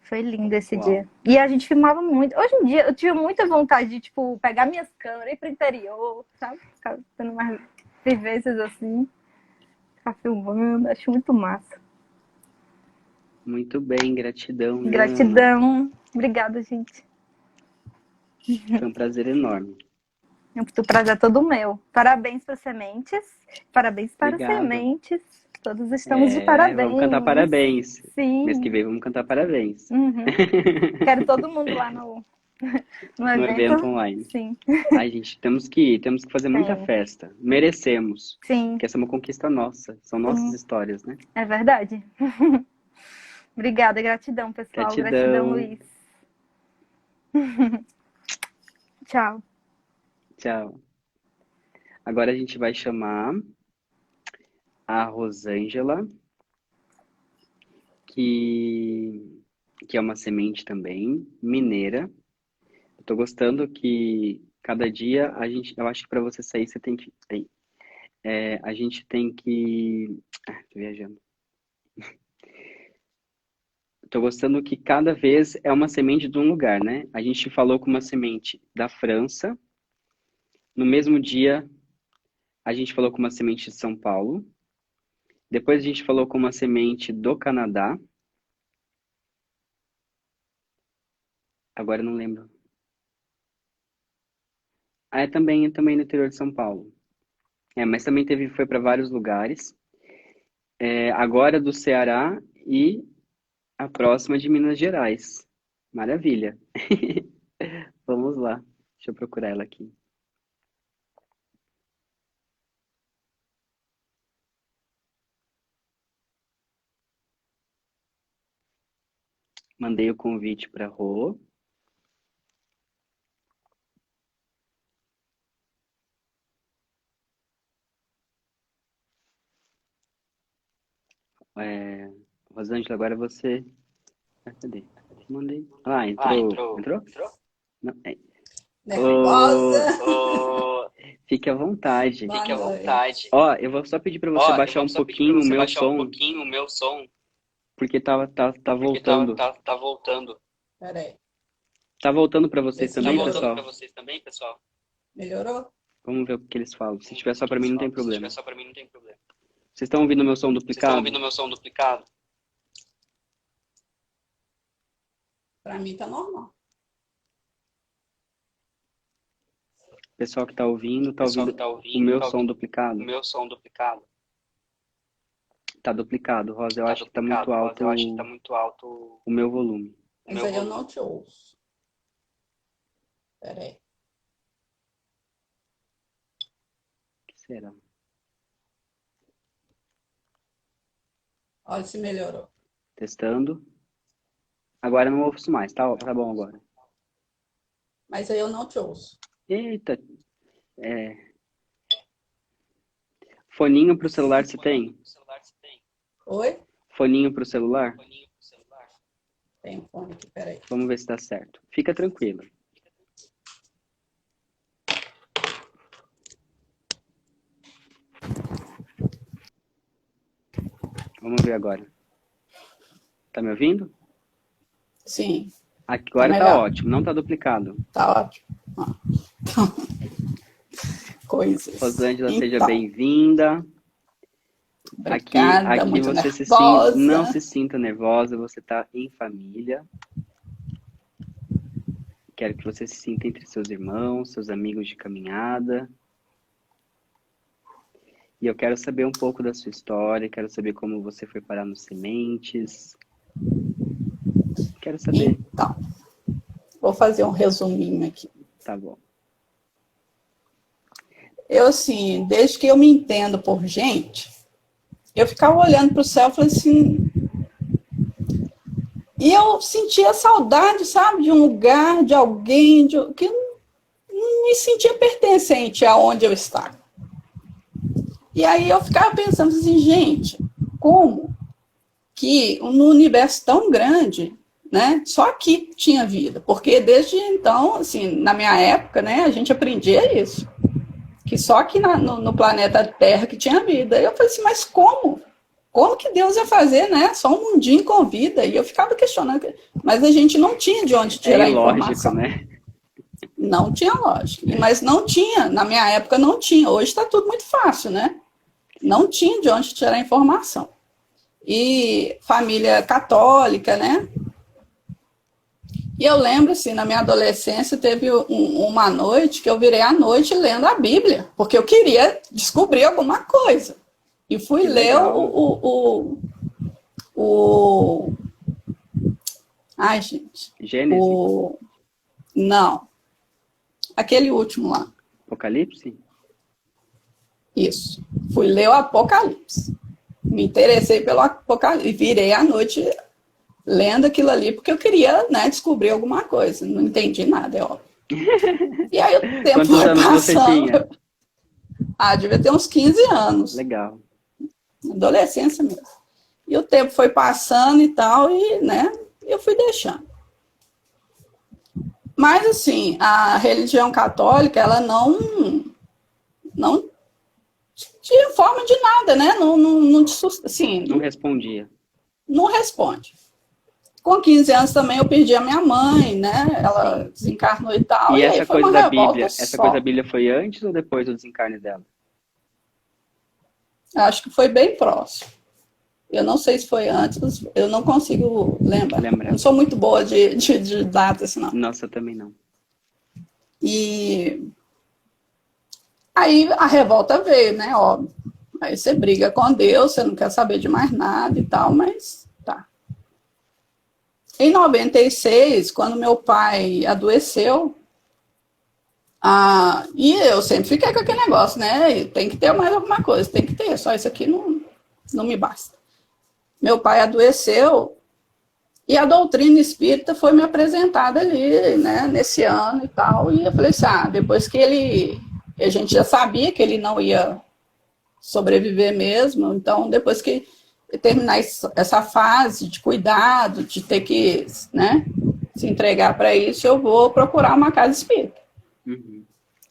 Foi lindo esse Uau. dia. E a gente filmava muito. Hoje em dia eu tive muita vontade de, tipo, pegar minhas câmeras e ir pro interior, sabe? Ficar tendo mais vivências assim, ficar filmando, acho muito massa. Muito bem, gratidão, viu, Ana? Gratidão. Obrigada, gente. Foi um prazer enorme. O prazer é todo meu. Parabéns para Sementes. Parabéns para Obrigado. Sementes. Todos estamos de parabéns. Vamos cantar parabéns. Mês que Sim. vem vamos cantar parabéns. Uhum. Quero todo mundo lá no No evento. evento online. Sim. Ai, gente, temos que fazer muita Tem. festa. Merecemos. Sim. Porque essa é uma conquista nossa. São nossas histórias, né? É verdade. Obrigada, gratidão, pessoal. Gratidão, Luiz. Tchau. Tchau. Agora a gente vai chamar a Rosângela, que é uma semente também, mineira. Eu tô gostando que cada dia eu acho que para você sair, você tem que... a gente tem que... tô viajando. Tô gostando que cada vez é uma semente de um lugar, né? A gente falou com uma semente da França. No mesmo dia, a gente falou com uma semente de São Paulo. Depois a gente falou com uma semente do Canadá. Agora eu não lembro. Também no interior de São Paulo. Mas também foi para vários lugares. Agora do Ceará e a próxima de Minas Gerais. Maravilha. Vamos lá. Deixa eu procurar ela aqui. Mandei o convite para Rô. Rosângela, agora você... Cadê? Mandei. Entrou. Entrou? Não, Nervosa. Fique à vontade. Fique à vontade. Eu vou só pedir para você baixar um pouquinho o meu som. Porque tá voltando. Tá voltando. Peraí. Tá voltando para vocês Esse também, melhorou. pessoal? Melhorou? Vamos ver o que eles falam. Se tiver só para mim, não tem problema. Vocês estão ouvindo meu som duplicado? Pra mim tá normal. Pessoal que tá ouvindo o meu som duplicado? Tá duplicado, Rosa. Eu acho que tá muito alto o meu volume. Mas aí eu não te ouço. Peraí. O que será? Olha se melhorou. Testando. Agora eu não ouço mais. Tá bom agora. Mas aí eu não te ouço. Eita. Foninho pro celular você tem? Oi? Foninho pro celular? Tem um fone aqui, peraí. Vamos ver se dá certo. Fica tranquilo. Vamos ver agora. Tá me ouvindo? Sim. Agora tá ótimo, não tá duplicado. Tá ótimo. Coisas. Rosângela, seja bem-vinda. Aqui muito você não se sinta nervosa, você tá em família. Quero que você se sinta entre seus irmãos, seus amigos de caminhada. E eu quero saber um pouco da sua história, quero saber como você foi parar nos Sementes. Quero saber. Então, vou fazer um resuminho aqui. Tá bom. Eu, assim, desde que eu me entendo por gente, eu ficava olhando para o céu e falei assim, E eu sentia saudade, sabe, de um lugar, de alguém, que não me sentia pertencente aonde eu estava. E aí eu ficava pensando assim, gente, como que no universo tão grande, né, só aqui tinha vida? Porque desde então, assim, na minha época, né, a gente aprendia isso, que só aqui no planeta Terra que tinha vida. E eu falei assim, mas como? Como que Deus ia fazer, né? Só um mundinho com vida. E eu ficava questionando. Mas a gente não tinha de onde tirar informação. Né? Não tinha lógica. Mas não tinha. Na minha época não tinha. Hoje está tudo muito fácil, né? Não tinha de onde tirar informação. E família católica, né? E eu lembro, assim, na minha adolescência, teve uma noite que eu virei à noite lendo a Bíblia. Porque eu queria descobrir alguma coisa. E fui ler Ai, gente. Gênesis? Não. Aquele último lá. Apocalipse? Isso. Fui ler o Apocalipse. Me interessei pelo Apocalipse. E virei à noite lendo aquilo ali, porque eu queria, né, descobrir alguma coisa. Não entendi nada, é óbvio. E aí o tempo Quantos foi anos você passando. tinha? Devia ter uns 15 anos. Legal. Adolescência mesmo. E o tempo foi passando e tal, e, né, eu fui deixando. Mas, assim, a religião católica, ela não te informa de nada, né? Assim, Não respondia. Não responde. Com 15 anos também eu perdi a minha mãe, né? Ela desencarnou e tal. E aí essa foi coisa uma da revolta Bíblia, só. essa coisa da Bíblia foi antes ou depois do desencarne dela? Acho que foi bem próximo. Eu não sei se foi antes, eu não consigo lembrar. Eu não sou muito boa de datas, assim, não. Nossa, eu também não. E aí a revolta veio, né? Óbvio. Aí você briga com Deus, você não quer saber de mais nada e tal, mas tá. Em 96, quando meu pai adoeceu, e eu sempre fiquei com aquele negócio, né? Tem que ter mais alguma coisa, tem que ter, só isso aqui não me basta. Meu pai adoeceu e a doutrina espírita foi me apresentada ali, né, nesse ano e tal, e eu falei assim, depois que a gente já sabia que ele não ia sobreviver mesmo, então depois que terminar essa fase de cuidado, de ter que, né, se entregar para isso, eu vou procurar uma casa espírita. Uhum.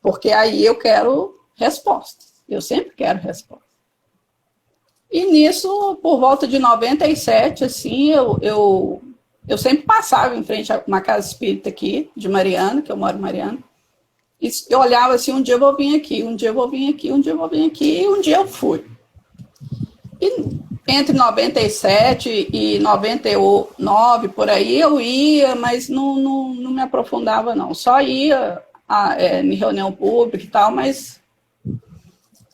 Porque aí eu quero respostas. Eu sempre quero respostas. E nisso, por volta de 97, assim, eu sempre passava em frente a uma casa espírita aqui, de Mariana, que eu moro em Mariana, e eu olhava assim, um dia eu vou vir aqui, um dia eu vou vir aqui, um dia eu vou vir aqui, e um dia eu fui. E entre 97 e 99, por aí, eu ia, mas não me aprofundava, não. Só ia em reunião pública e tal, mas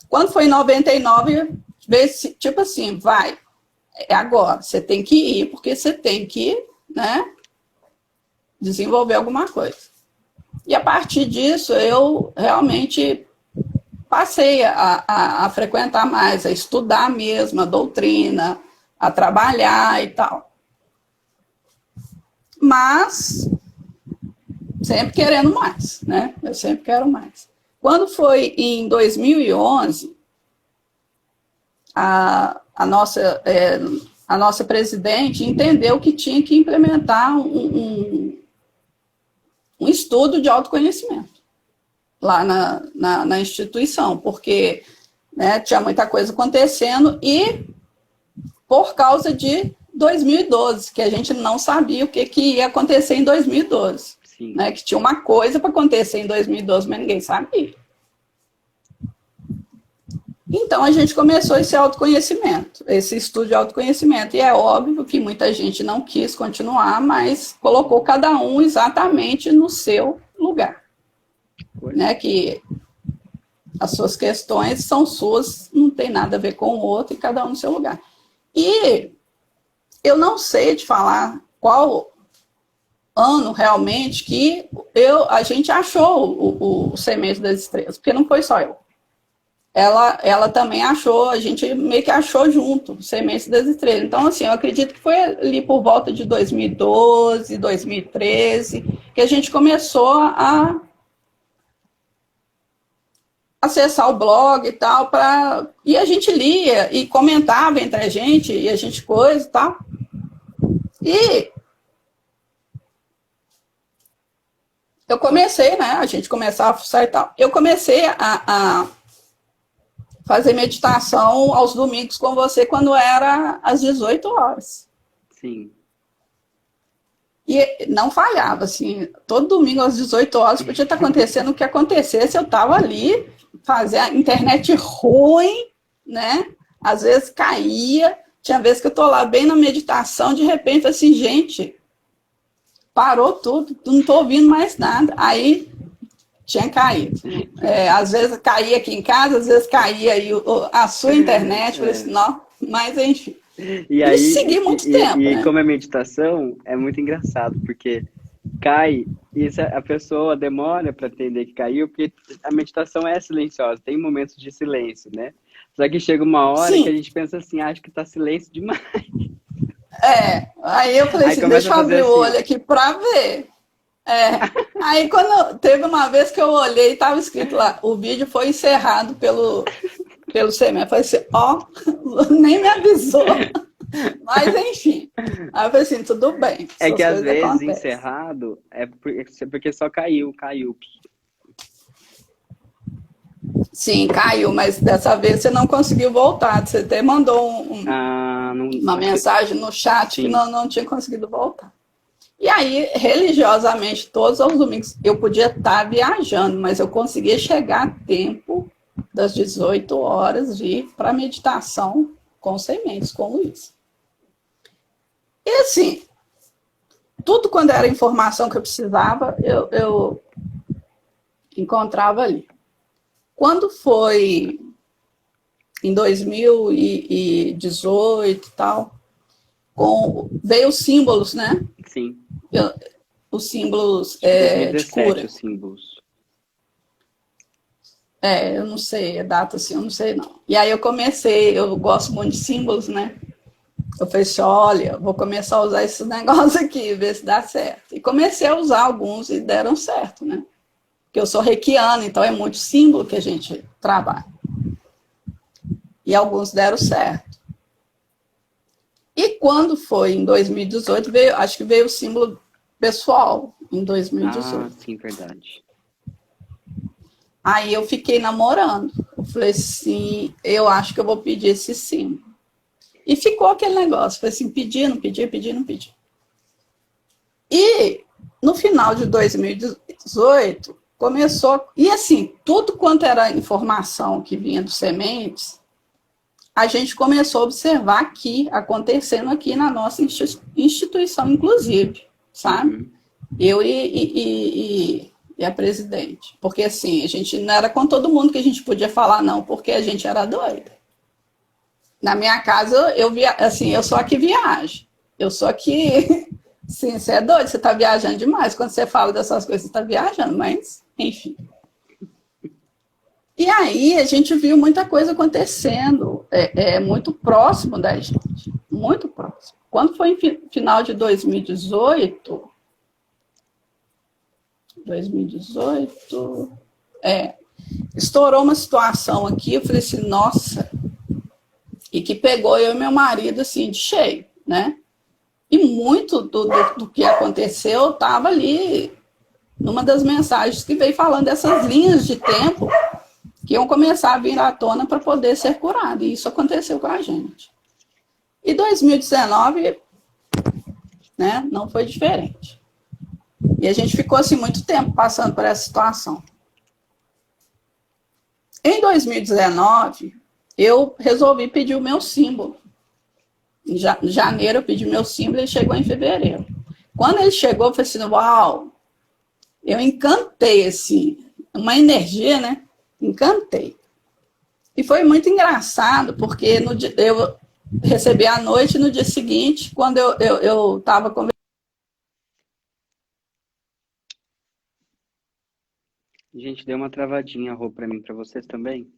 quando foi em 99, tipo assim, vai, é agora, você tem que ir, porque você tem que, né, desenvolver alguma coisa. E a partir disso, eu realmente passei a frequentar mais, a estudar mesmo, a doutrina, a trabalhar e tal. Mas sempre querendo mais, né? Eu sempre quero mais. Quando foi em 2011, a nossa presidente entendeu que tinha que implementar um estudo de autoconhecimento lá na instituição, porque, né, tinha muita coisa acontecendo e por causa de 2012, que a gente não sabia o que ia acontecer em 2012. Sim. Né, que tinha uma coisa para acontecer em 2012, mas ninguém sabia. Então, a gente começou esse autoconhecimento, esse estudo de autoconhecimento. E é óbvio que muita gente não quis continuar, mas colocou cada um exatamente no seu lugar. Né, que as suas questões são suas, não tem nada a ver com o outro, e cada um no seu lugar. E eu não sei te falar qual ano realmente que a gente achou o Semente das Estrelas, porque não foi só eu. ela também achou, a gente meio que achou junto, Sementes das Estrelas. Então, assim, eu acredito que foi ali por volta de 2012, 2013, que a gente começou a acessar o blog e tal, e a gente lia e comentava entre a gente, e a gente coisa e tal. E eu comecei, né, a gente começava a fuçar e tal, eu comecei a fazer meditação aos domingos com você quando era às 18 horas. Sim. E não falhava, assim, todo domingo às 18 horas podia estar acontecendo o que acontecesse, eu estava ali, fazia a internet ruim, né? Às vezes caía, tinha vezes que eu estou lá bem na meditação, de repente, assim, gente, parou tudo, não estou ouvindo mais nada. Aí tinha caído. Às vezes caía aqui em casa, às vezes caía aí a sua internet, falei assim, não, mas enfim. E E aí, segui muito tempo, né? como é meditação, é muito engraçado, porque cai, e a pessoa demora para entender que caiu, porque a meditação é silenciosa, tem momentos de silêncio, né? Só que chega uma hora que a Sim. gente pensa assim, acho que tá silêncio demais. Aí eu falei Aí assim, começa deixa a eu fazer abrir o assim. olho aqui para ver. Aí quando teve uma vez que eu olhei, estava escrito lá, o vídeo foi encerrado pelo CME. Eu falei assim, nem me avisou. Mas enfim. Aí eu falei assim, tudo bem, É que essas às coisas vezes acontecem. encerrado é porque só caiu. Sim, caiu, mas dessa vez você não conseguiu voltar. Você até mandou Ah, não, uma acho que mensagem no chat que sim. não tinha conseguido voltar. E aí, religiosamente, todos os domingos, eu podia estar viajando, mas eu conseguia chegar a tempo das 18 horas de ir para meditação com sementes, com o Luiz. E assim, tudo quando era informação que eu precisava, eu encontrava ali. Quando foi em 2018 e tal, veio os símbolos, né? Sim. Os símbolos Acho que de 2017 cura. os símbolos. Eu não sei, a data assim, eu não sei não. E aí eu gosto muito de símbolos, né? Eu falei assim, olha, vou começar a usar esses negócios aqui, ver se dá certo. E comecei a usar alguns e deram certo, né? Porque eu sou reikiana, então é muito símbolo que a gente trabalha. E alguns deram certo. E quando foi em 2018, acho que veio o símbolo pessoal, em 2018. Ah, sim, verdade. Aí eu fiquei namorando. Eu falei assim, eu acho que eu vou pedir esse símbolo. E ficou aquele negócio, foi assim, pedir, não pedir, pedir, não pedir. E no final de 2018, começou, e assim, tudo quanto era informação que vinha dos sementes, a gente começou a observar aqui, acontecendo aqui na nossa instituição, inclusive, sabe? Uhum. Eu e a presidente. Porque assim, a gente não era com todo mundo que a gente podia falar, não, porque a gente era doida. Na minha casa, eu sou a que viaja. Eu sou a que. Sim, você é doido, você está viajando demais. Quando você fala dessas coisas, você está viajando, mas, enfim. E aí a gente viu muita coisa acontecendo, muito próximo da gente, muito próximo. Quando foi em final de 2018, estourou uma situação aqui, eu falei assim, nossa, e que pegou eu e meu marido assim de cheio, né? E muito do que aconteceu estava ali numa das mensagens que veio falando dessas linhas de tempo que iam começar a vir à tona para poder ser curado. E isso aconteceu com a gente. E 2019, né, não foi diferente. E a gente ficou assim muito tempo passando por essa situação. Em 2019, eu resolvi pedir o meu símbolo. Em janeiro eu pedi meu símbolo e ele chegou em fevereiro. Quando ele chegou, eu falei assim, uau, eu encantei, assim, uma energia, né? Encantei. E foi muito engraçado, porque eu recebi à noite, no dia seguinte, quando eu estava conversando. Gente, deu uma travadinha, Rô, pra mim, pra vocês também?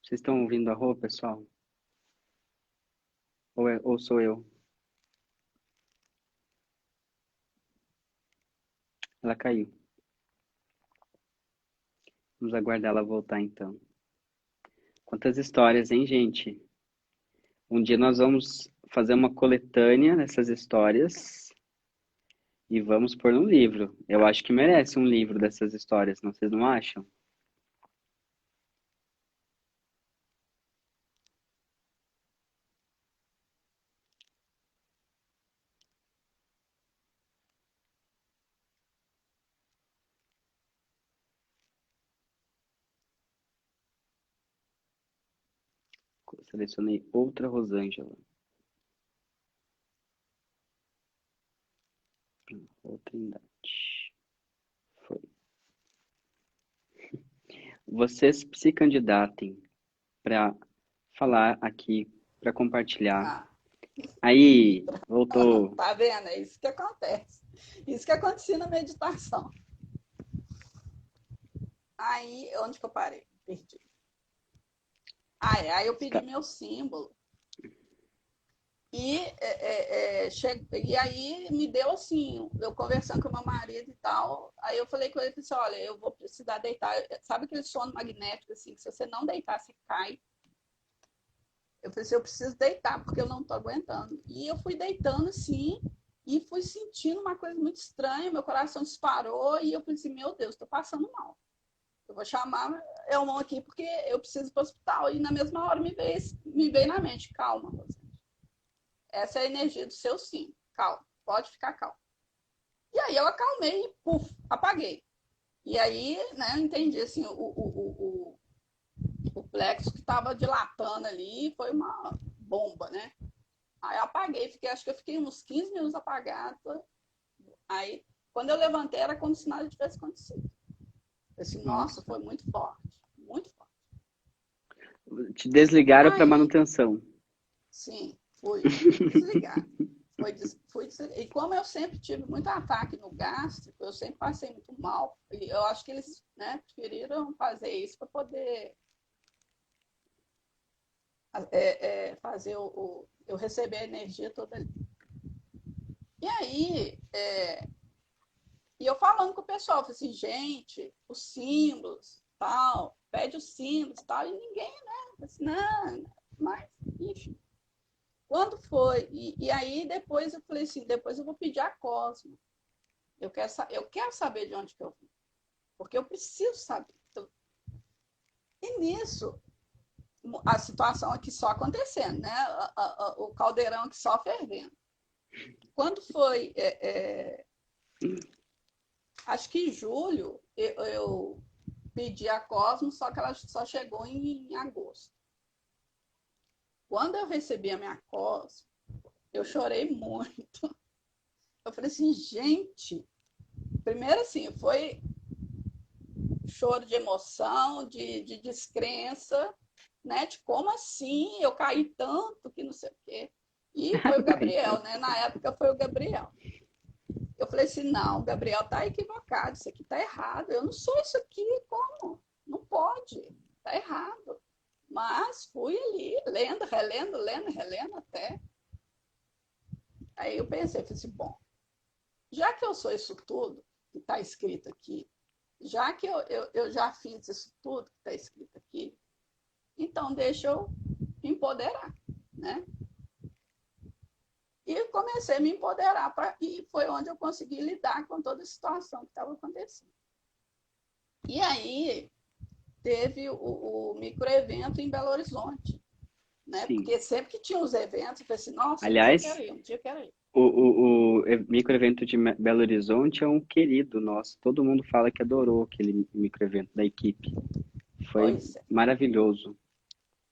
Vocês estão ouvindo a Rô, pessoal? Ou sou eu? Ela caiu. Vamos aguardar ela voltar, então. Quantas histórias, hein, gente? Um dia nós vamos fazer uma coletânea dessas histórias e vamos pôr num livro. Eu acho que merece um livro dessas histórias, não? Vocês não acham? Selecionei outra Rosângela. Outra Trindade. Foi. Vocês se candidatem para falar aqui, para compartilhar. Ah, Aí, voltou. tá vendo? É isso que acontece. Isso que acontecia na meditação. Aí, onde que eu parei? Perdi. Aí eu pedi meu símbolo. E aí me deu assim, eu conversando com meu marido e tal, aí eu falei com ele assim, olha, eu vou precisar deitar. Sabe aquele sono magnético, assim, que se você não deitar, você cai? Eu falei assim, eu preciso deitar, porque eu não tô aguentando. E eu fui deitando assim, e fui sentindo uma coisa muito estranha, meu coração disparou, e eu falei assim, meu Deus, tô passando mal. Eu vou chamar Elmon aqui, porque eu preciso ir para o hospital. E na mesma hora me veio na mente, calma, Rosângela. Essa é a energia do seu sim. Calma, pode ficar calma. E aí eu acalmei e, puf, apaguei. E aí, né, eu entendi, assim, o plexo que estava dilatando ali foi uma bomba, né? Aí eu apaguei, acho que eu fiquei uns 15 minutos apagado. Aí, quando eu levantei, era como se nada tivesse acontecido. Eu disse, nossa, foi muito forte, muito forte. Te desligaram para Aí, manutenção. sim, fui desligar. E como eu sempre tive muito ataque no gástrico, eu sempre passei muito mal. E eu acho que eles, né, preferiram fazer isso para poder fazer eu receber a energia toda ali. E aí, e eu falando com o pessoal, falei assim, gente, os símbolos, tal, pede os símbolos, tal, e ninguém, né? Eu falei assim, não, mas, enfim. Quando foi? E aí depois eu falei assim, depois eu vou pedir a Cosmo. Eu quero saber de onde que eu vim. Porque eu preciso saber. E nisso, a situação aqui só acontecendo, né? O caldeirão aqui só fervendo. Quando foi, acho que em julho, eu pedi a Cosmo, só que ela só chegou em agosto. Quando eu recebi a minha Cosmo, eu chorei muito. Eu falei assim, gente, primeiro assim, foi choro de emoção, de descrença, né? De como assim eu caí tanto que não sei o quê. E foi o Gabriel, né? Na época foi o Gabriel. Eu falei assim, não, o Gabriel tá equivocado, isso aqui tá errado. Eu não sou isso aqui, como? Não pode, tá errado. Mas fui ali, lendo, relendo até. Aí eu pensei, falei assim, bom, já que eu sou isso tudo que está escrito aqui, já que eu já fiz isso tudo que está escrito aqui, então deixa eu me empoderar, né? E comecei a me empoderar, e foi onde eu consegui lidar com toda a situação que estava acontecendo. E aí teve o microevento em Belo Horizonte, né? Sim. Porque sempre que tinha os eventos, eu falei assim, nossa, Aliás, um dia eu quero ir. O microevento de Belo Horizonte é um querido nosso. Todo mundo fala que adorou aquele microevento da equipe. Foi maravilhoso.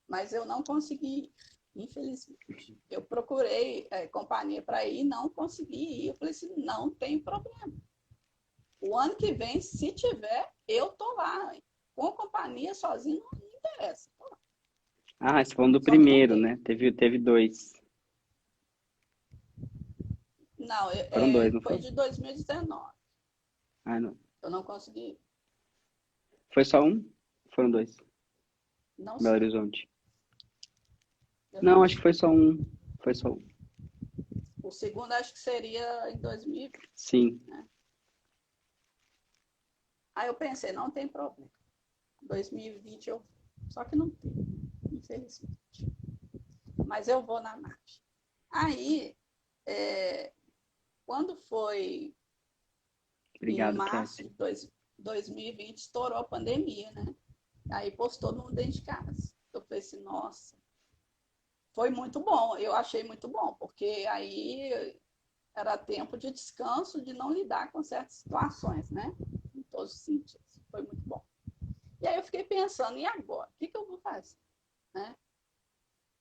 Mas eu não consegui, infelizmente. Eu procurei companhia para ir, não consegui ir. Eu falei assim, não tem problema. O ano que vem, se tiver, eu tô lá. Com companhia, sozinho, não interessa. Tô lá. Ah, você falando do primeiro, né? Teve dois. Não, Foram dois, não foi foi? de 2019. Ah, não. Eu não consegui. Foi só um? Foram dois? Não Belo sei. Horizonte. Eu Não, não acho que foi só um. Foi só um. O segundo acho que seria em 2020. Sim. Aí eu pensei, não tem problema. 2020 eu vou. Só que não tem, infelizmente. Mas eu vou na nave. Aí, quando foi em Obrigado, março Cassie. de 2020, estourou a pandemia, né? Aí postou no dentro de casa. Eu falei assim, nossa, foi muito bom. Eu achei muito bom, porque aí era tempo de descanso, de não lidar com certas situações, né? Em todos os sentidos. Foi muito bom. E aí eu fiquei pensando, e agora? O que eu vou fazer? Né?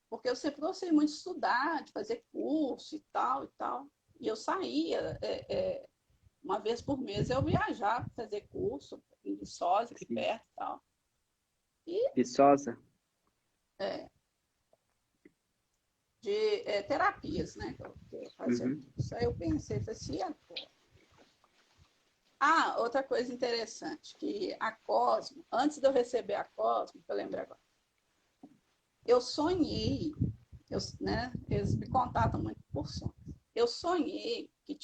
Porque eu sempre gostei muito de estudar, de fazer curso e tal, e tal. E eu saía, uma vez por mês eu viajava para fazer curso, em Viçosa, aqui Sim. perto e tal. E Viçosa? de terapias, né? Que eu fazia Uhum. curso. Aí eu pensei, falei assim, e agora? Ah, outra coisa interessante, que a Cosmo, antes de eu receber a Cosmo, que eu lembro agora, eu sonhei, né, eles me contatam muito por sonhos. Eu sonhei que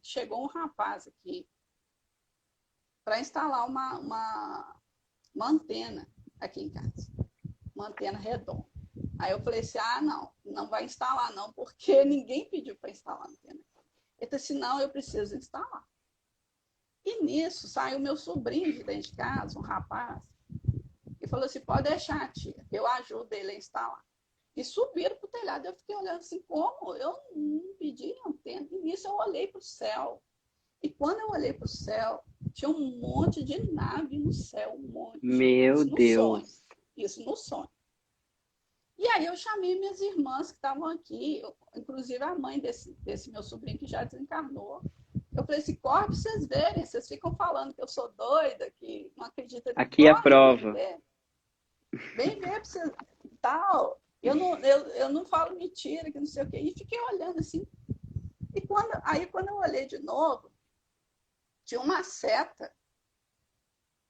chegou um rapaz aqui para instalar uma antena aqui em casa, uma antena redonda. Aí eu falei assim, não vai instalar não, porque ninguém pediu para instalar a antena. Ele disse, não, eu preciso instalar. E nisso saiu meu sobrinho de dentro de casa, um rapaz, e falou assim, pode deixar, tia, eu ajudo ele a instalar. E subiram para o telhado. Eu fiquei olhando assim, como? Eu não pedi antena. E nisso eu olhei para o céu. E quando eu olhei para o céu, tinha um monte de nave no céu, um monte. Meu Isso no sonho. Deus. Isso no sonho. E aí eu chamei minhas irmãs que estavam aqui, inclusive a mãe desse meu sobrinho que já desencarnou. Eu falei assim, corre para vocês verem, vocês ficam falando que eu sou doida, que não acredita. Aqui é a Corre, prova. vem ver para vocês, tal. Eu não falo mentira, que não sei o quê. E fiquei olhando assim. E quando eu olhei de novo, tinha uma seta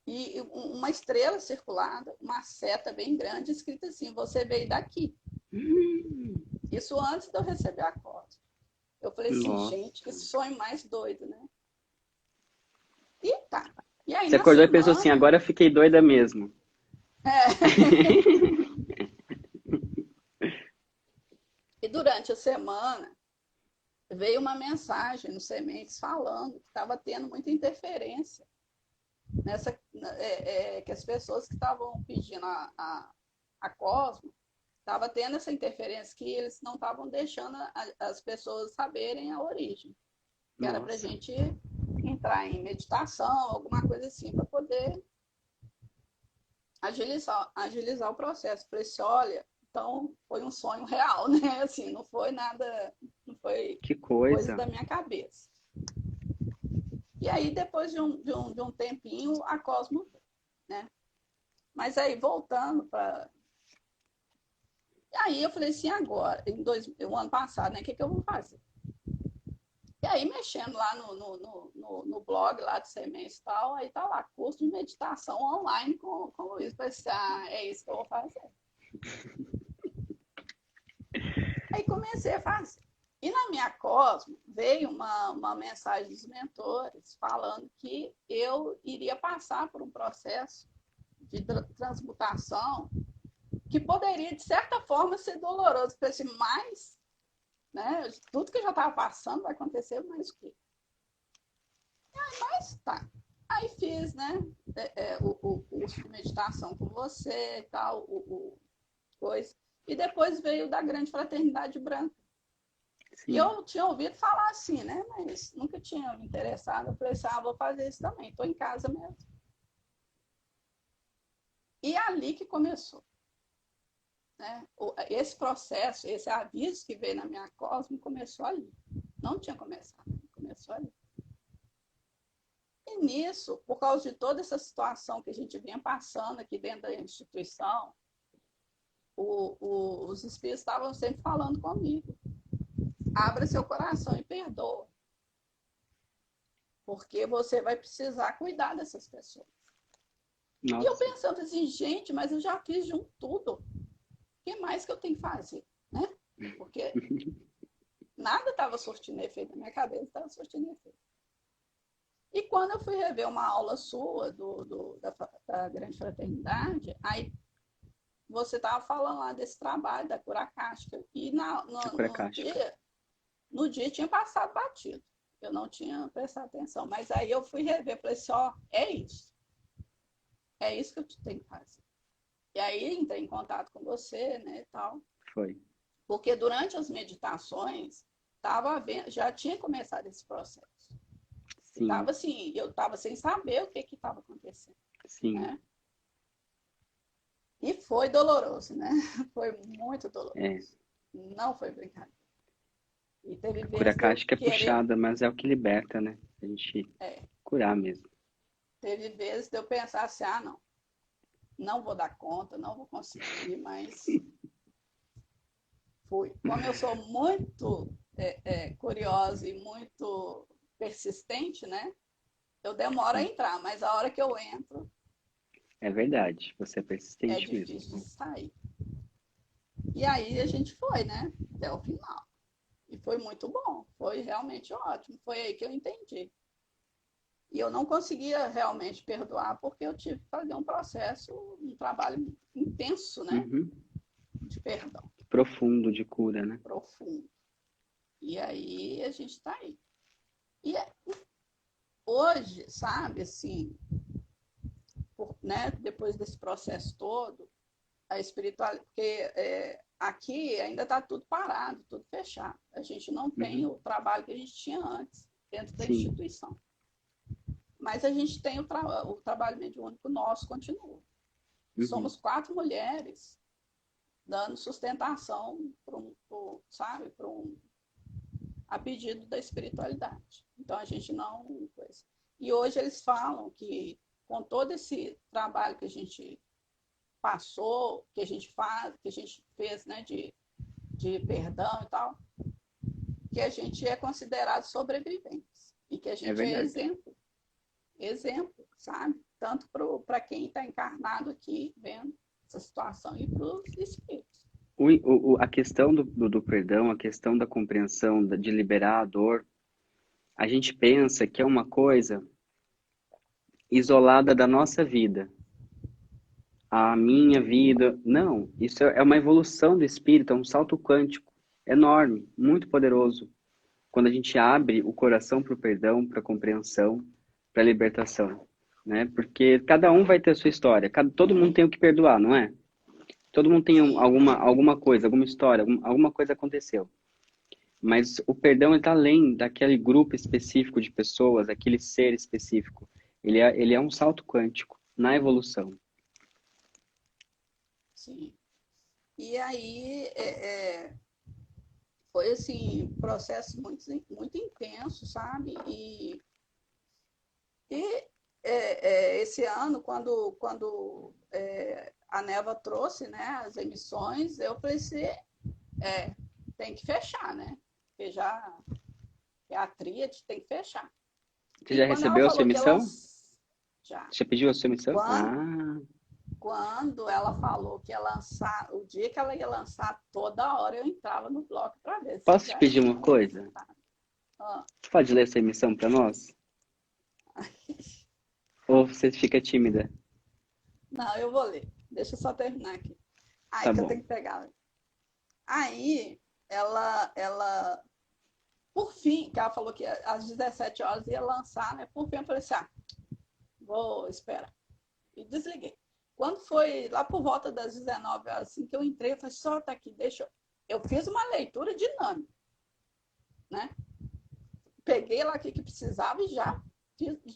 e uma estrela circulada, uma seta bem grande, escrita assim, você veio daqui. Isso antes de eu receber a cota. Eu falei assim, Nossa. gente, que sonho mais doido, né? E tá. E aí, Você acordou e pensou assim, agora eu fiquei doida mesmo. E durante a semana, veio uma mensagem no Sementes falando que estava tendo muita interferência que as pessoas que estavam pedindo a Cosmo estavam tendo essa interferência, que eles não estavam deixando as pessoas saberem a origem. Que era para a gente entrar em meditação, alguma coisa assim, para poder agilizar o processo. Eu falei assim, olha, então foi um sonho real, né? Assim, não foi nada, não foi Que coisa coisa. da minha cabeça. E aí, depois de um tempinho, a Cosmo, né? Mas aí, voltando para... E aí, eu falei assim, agora, o ano passado, né? O que eu vou fazer? E aí, mexendo lá no blog lá de Sementes e tal, aí tá lá, curso de meditação online com o Luiz. Eu falei assim, é isso que eu vou fazer. Aí comecei a fazer. E na minha Cosmo veio uma mensagem dos mentores falando que eu iria passar por um processo de transmutação que poderia, de certa forma, ser doloroso. Para esse mais, né? Tudo que eu já estava passando vai acontecer, mais o quê? Mas tá. Aí fiz, né? O curso de meditação com você e tal, coisa. E depois veio da Grande Fraternidade Branca. Sim. E eu tinha ouvido falar assim, né? Mas nunca tinha me interessado. Eu falei assim, vou fazer isso também. Estou em casa mesmo. E é ali que começou. Né? Esse processo, esse aviso que veio na minha Cosmo começou ali. Não tinha começado, começou ali. E nisso, por causa de toda essa situação que a gente vinha passando aqui dentro da instituição, os espíritos estavam sempre falando comigo. Abra seu coração e perdoa. Porque você vai precisar cuidar dessas pessoas. E eu Nossa. pensando assim, gente, mas eu já fiz de um tudo. O que mais que eu tenho que fazer? Né? Porque nada estava surtindo efeito na minha cabeça, estava surtindo efeito. E quando eu fui rever uma aula sua da Grande Fraternidade, aí você estava falando lá desse trabalho da cura cástica. E A cura cástica. no dia tinha passado batido. Eu não tinha prestado atenção. Mas aí eu fui rever, falei assim, ó, é isso. É isso que eu tenho que fazer. E aí entrei em contato com você, né, e tal. Foi. Porque durante as meditações, já tinha começado esse processo. Sim, Eu estava sem saber o que estava acontecendo. sim. Né? E foi doloroso, né? Foi muito doloroso. É. Não foi brincadeira. E teve A cura vezes de eu cástica é querer... puxada, mas é o que liberta, né? A gente curar mesmo. Teve vezes de eu pensar assim, não vou dar conta, não vou conseguir, mas fui. Como eu sou muito curiosa e muito persistente, né? Eu demoro a entrar, mas a hora que eu entro, É verdade, você é é persistente mesmo. difícil de sair. E aí a gente foi, né? Até o final. E foi muito bom, foi realmente ótimo. Foi aí que eu entendi. E eu não conseguia realmente perdoar, porque eu tive que fazer um processo, um trabalho intenso, né? Uhum. De perdão. Profundo de cura, né? Profundo. E aí a gente está aí. E hoje, sabe, assim, né, depois desse processo todo, a espiritualidade, porque aqui ainda está tudo parado, tudo fechado. A gente não tem o trabalho que a gente tinha antes, dentro da instituição. Mas a gente tem o trabalho mediúnico nosso, continua. Somos 4 mulheres dando sustentação a pedido da espiritualidade. Então a gente não... E hoje eles falam que com todo esse trabalho que a gente passou, que a gente fez, né, de perdão e tal, que a gente é considerado sobreviventes e que a gente é exemplo, sabe? Tanto para quem está encarnado aqui vendo essa situação e para os espíritos. A questão do perdão, a questão da compreensão, de liberar a dor, a gente pensa que é uma coisa isolada da nossa vida. A minha vida. Não, isso é uma evolução do espírito, é um salto quântico enorme, muito poderoso. Quando a gente abre o coração para o perdão, para a compreensão, para a libertação, né? Porque cada um vai ter a sua história, todo mundo tem o que perdoar, não é? Todo mundo tem alguma coisa, alguma história, alguma coisa aconteceu. Mas o perdão está além daquele grupo específico de pessoas, aquele ser específico. Ele é um salto quântico na evolução. Sim. E aí foi assim, um processo muito, muito intenso, sabe? E esse ano, quando a Neva trouxe, né, as emissões, eu pensei, tem que fechar, né? Porque já é a tríade, tem que fechar. Você já recebeu a sua emissão? Já. Você já pediu a sua emissão? Quando ela falou que ia lançar, o dia que ela ia lançar, toda hora eu entrava no bloco para ver. Posso te pedir uma coisa? Você pode ler essa emissão para nós? Ou você fica tímida? Não, eu vou ler. Deixa eu só terminar aqui. Aí Tá que bom. eu tenho que pegar. Aí, ela, por fim, que ela falou que às 17 horas ia lançar, né? Por fim, eu falei assim, vou esperar. E desliguei. Quando foi lá por volta das 19 horas, assim, que eu entrei, eu falei, só tá aqui, deixa eu fiz uma leitura dinâmica, né? Peguei lá o que precisava e já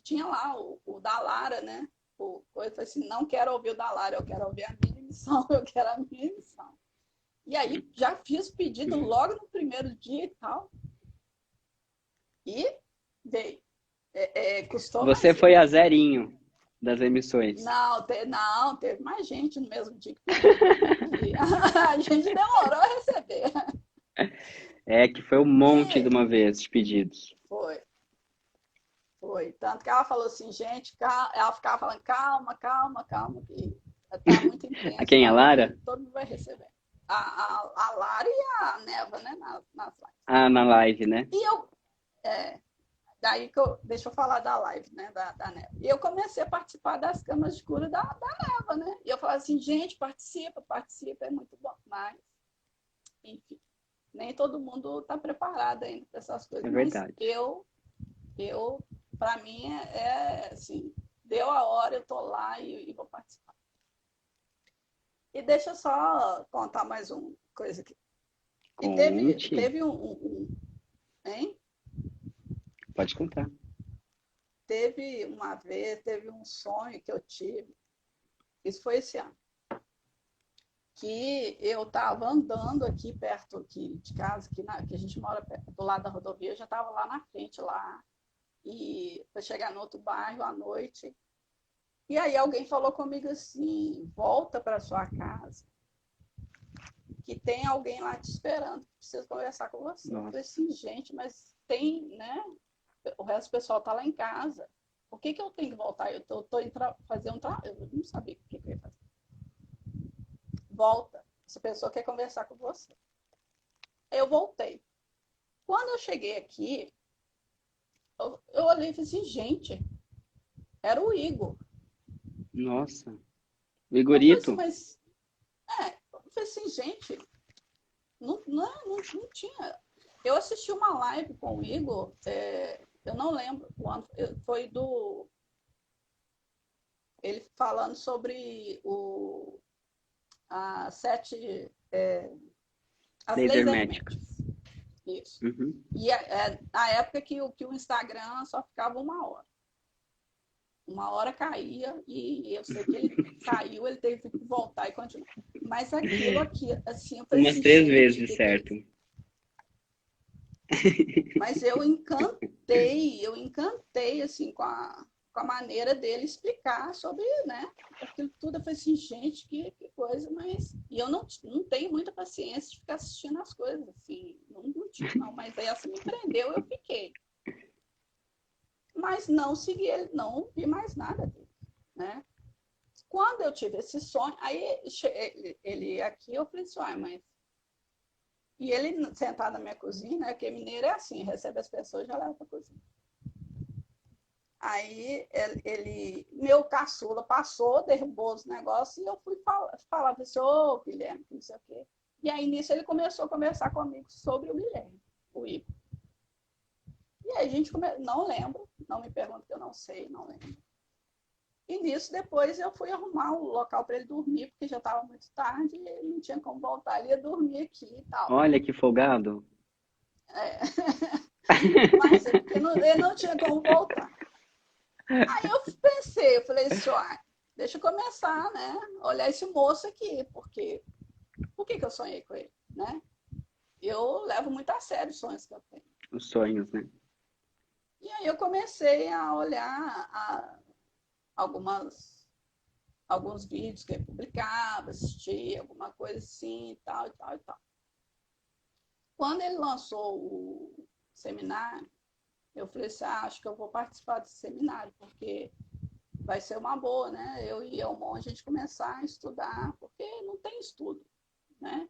tinha lá o da Lara, né? Eu falei assim, não quero ouvir o da Lara, eu quero ouvir a minha emissão, eu quero a minha emissão. E aí já fiz o pedido logo no primeiro dia e tal. E veio. Custou Você mais foi a zerinho das emissões. Não, teve mais gente no mesmo dia que pediu. A gente demorou a receber. Que foi um monte de uma vez de pedidos. Foi. Foi. Tanto que ela falou assim, gente, ela ficava falando, calma, calma, calma, que tá muito intenso. A quem? A Lara? Todo mundo vai receber. A Lara e a Neva, né? Nas lives. Ah, na live, né? E eu. Daí deixa eu falar da live, né? Da Neva. E eu comecei a participar das camas de cura da Neva, né? E eu falava assim, gente, participa, é muito bom. Mas, enfim, nem todo mundo está preparado ainda para essas coisas. É verdade. Mas para mim, assim, deu a hora, eu tô lá e vou participar. E deixa eu só contar mais uma coisa aqui. E teve hein? Pode contar. Teve uma vez, teve um sonho que eu tive, isso foi esse ano, que eu estava andando aqui perto aqui de casa, que a gente mora do lado da rodovia, eu já estava lá na frente, lá, e para chegar no outro bairro à noite. E aí alguém falou comigo assim, volta para sua casa, que tem alguém lá te esperando, que precisa conversar com você. Nossa. Eu falei assim, gente, mas tem, né? O resto do pessoal está lá em casa. Por que eu tenho que voltar? Eu estou indo fazer um trabalho. Eu não sabia o que eu ia fazer. Volta. Essa pessoa quer conversar com você. Eu voltei. Quando eu cheguei aqui, eu olhei e falei assim, gente, era o Igor. Nossa. O Igorito? Eu falei assim, eu falei assim, gente, não tinha. Eu assisti uma live com o Igor, eu não lembro quando, foi ele falando sobre as Laser laser Magic. magics. Isso. Uhum. E a época que o Instagram só ficava 1 hora. 1 hora caía e eu sei que ele saiu, ele teve que voltar e continuar. Mas aquilo aqui, assim, eu falei Umas assim, 3 gente, vezes, certo. Mas eu encantei assim com a maneira dele explicar sobre, né? Aquilo tudo. Eu falei assim, gente, que coisa, mas. E eu não tenho muita paciência de ficar assistindo as coisas, assim, não tinha, não. Mas aí assim me prendeu, eu fiquei. Mas não segui ele, não vi mais nada dele, né? Quando eu tive esse sonho, aí ele aqui, eu falei assim, mas. E ele sentado na minha cozinha, né? Porque mineiro é assim, recebe as pessoas e já leva para a cozinha. Aí meu caçula passou, derrubou os negócios e eu fui falar assim, ô Guilherme, não sei o quê. E aí nisso ele começou a conversar comigo sobre o Guilherme, o Igor. E aí a gente não lembro, não me pergunta que eu não sei, não lembro. E nisso depois eu fui arrumar um local para ele dormir, porque já estava muito tarde e ele não tinha como voltar, ele ia dormir aqui e tal. Olha que folgado. Mas é porque ele não tinha como voltar. Aí eu pensei, eu falei assim, deixa eu começar, né? Olhar esse moço aqui, porque por que eu sonhei com ele, né? Eu levo muito a sério os sonhos que eu tenho. Os sonhos, né? E aí eu comecei a olhar alguns vídeos que ele publicava, assistir alguma coisa assim, e tal, e tal, e tal. Quando ele lançou o seminário, eu falei assim, acho que eu vou participar desse seminário, porque vai ser uma boa, né? Eu e o Elmon, a gente começar a estudar, porque não tem estudo, né?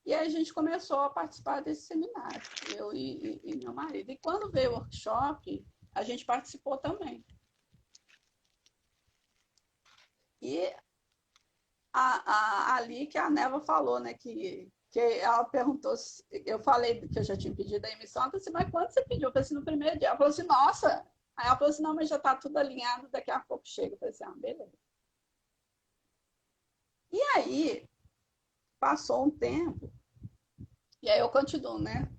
E aí a gente começou a participar desse seminário, eu e meu marido. E quando veio o workshop, a gente participou também. E ali que a Neva falou, né, que ela perguntou, eu falei que eu já tinha pedido a emissão, ela falou assim, mas quando você pediu? Eu falei assim, no primeiro dia. Ela falou assim, nossa. Aí ela falou assim, não, mas já está tudo alinhado, daqui a pouco chega. Eu falei assim, beleza. E aí, passou um tempo, e aí eu continuo, né,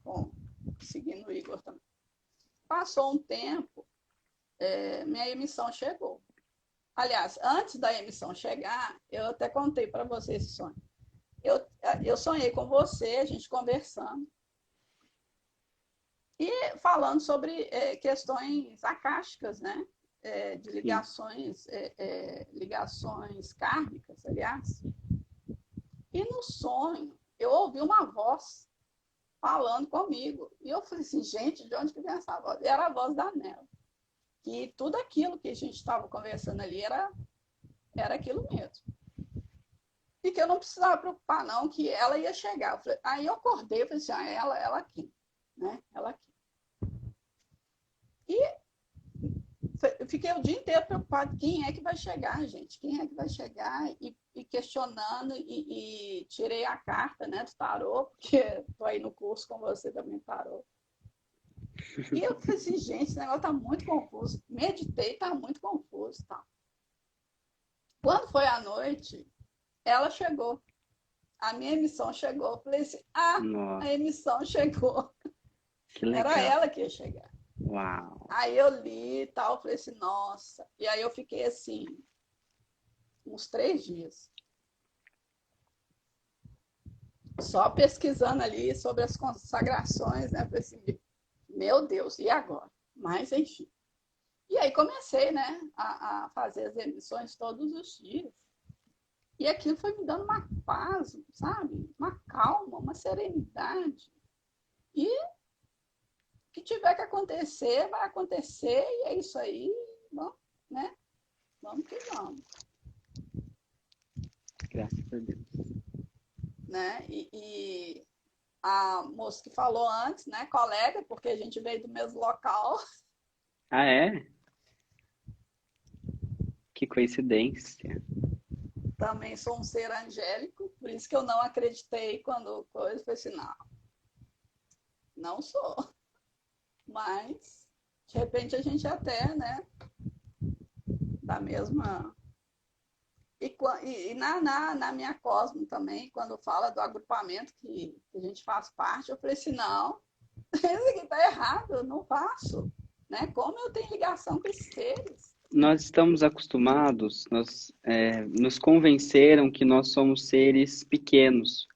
seguindo o Igor também. Passou um tempo, minha emissão chegou. Aliás, antes da emissão chegar, eu até contei para você esse sonho. Eu sonhei com você, a gente conversando, e falando sobre questões acásticas, né? De ligações, ligações kármicas, aliás. E no sonho, eu ouvi uma voz falando comigo. E eu falei assim, gente, de onde que vem essa voz? E era a voz da Nela. E tudo aquilo que a gente estava conversando ali era aquilo mesmo. E que eu não precisava preocupar, não, que ela ia chegar. Aí eu acordei e falei assim, ela aqui, né? Ela aqui. E eu fiquei o dia inteiro preocupado, quem é que vai chegar, gente? Quem é que vai chegar? E questionando, e tirei a carta, né, do tarô, porque estou aí no curso com você também, tarô. E eu falei assim, gente, esse negócio está muito confuso. Meditei, está muito confuso. Tá. Quando foi à noite, ela chegou. A minha emissão chegou. Eu falei assim, Nossa, a emissão chegou. que legal. Era ela que ia chegar. Uau. Aí eu li e tal, falei assim, nossa. E aí eu fiquei assim, uns 3 dias. Só pesquisando ali sobre as consagrações, né? Falei assim, meu Deus, e agora? Mas, enfim. E aí comecei, né, a fazer as emissões todos os dias. E aquilo foi me dando uma paz, sabe? Uma calma, uma serenidade. E o que tiver que acontecer, vai acontecer, e é isso aí, vamos, né? Vamos que vamos. Graças a Deus. Né? E a moça que falou antes, né, colega, porque a gente veio do mesmo local. Ah, é? Que coincidência. Também sou um ser angélico, por isso que eu não acreditei quando coisa, foi assim, não sou. Mas, de repente, a gente até, né, da mesma... E na minha Cosmo também, quando fala do agrupamento que a gente faz parte, eu falei assim, não, isso aqui tá errado, eu não faço. Né? Como eu tenho ligação com esses seres? Nós estamos acostumados, nos convenceram que nós somos seres pequenos.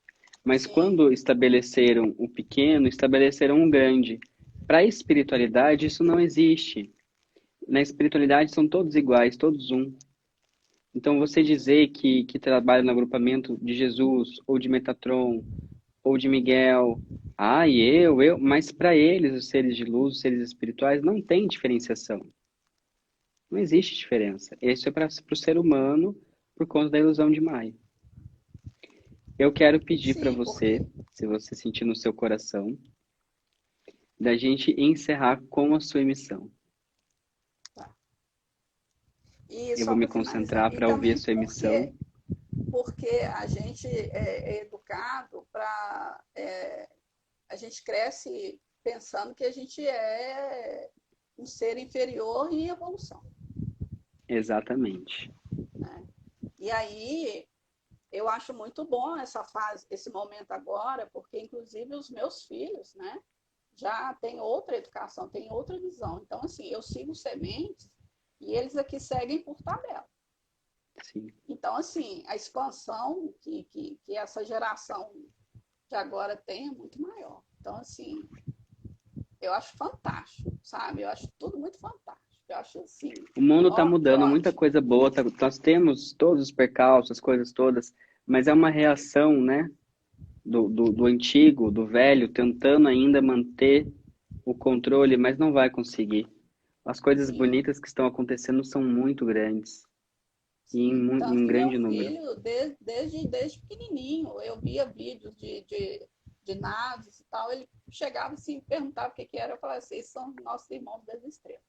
Mas Sim. quando estabeleceram o pequeno, estabeleceram o grande. Para a espiritualidade, isso não existe. Na espiritualidade são todos iguais, todos um. Então, você dizer que trabalha no agrupamento de Jesus, ou de Metatron, ou de Miguel, e eu, mas para eles, os seres de luz, os seres espirituais, não tem diferenciação. Não existe diferença. Isso é para o ser humano, por conta da ilusão de Maia. Eu quero pedir para você, se você sentir no seu coração, da gente encerrar com a sua emissão. E eu vou me concentrar para ouvir a sua emissão. Porque a gente é educado para... a gente cresce pensando que a gente é um ser inferior em evolução. Exatamente. Né? E aí, eu acho muito bom essa fase, esse momento agora, porque inclusive os meus filhos, né, já têm outra educação, têm outra visão. Então, assim, eu sigo sementes e eles aqui seguem por tabela. Sim. Então, assim, a expansão que essa geração de agora tem é muito maior. Então, assim, eu acho fantástico, sabe? Eu acho tudo muito fantástico. Eu acho assim... O mundo está mudando, ótimo. muita coisa boa. Nós temos todos os percalços, as coisas todas, mas é uma reação, né? Do antigo, do velho, tentando ainda manter o controle, mas não vai conseguir. As coisas Sim. bonitas que estão acontecendo são muito grandes. E em grande número. Meu filho, desde pequenininho, eu via vídeos de naves e tal, ele chegava assim, perguntava o que era, eu falava assim, são nossos irmãos das estrelas.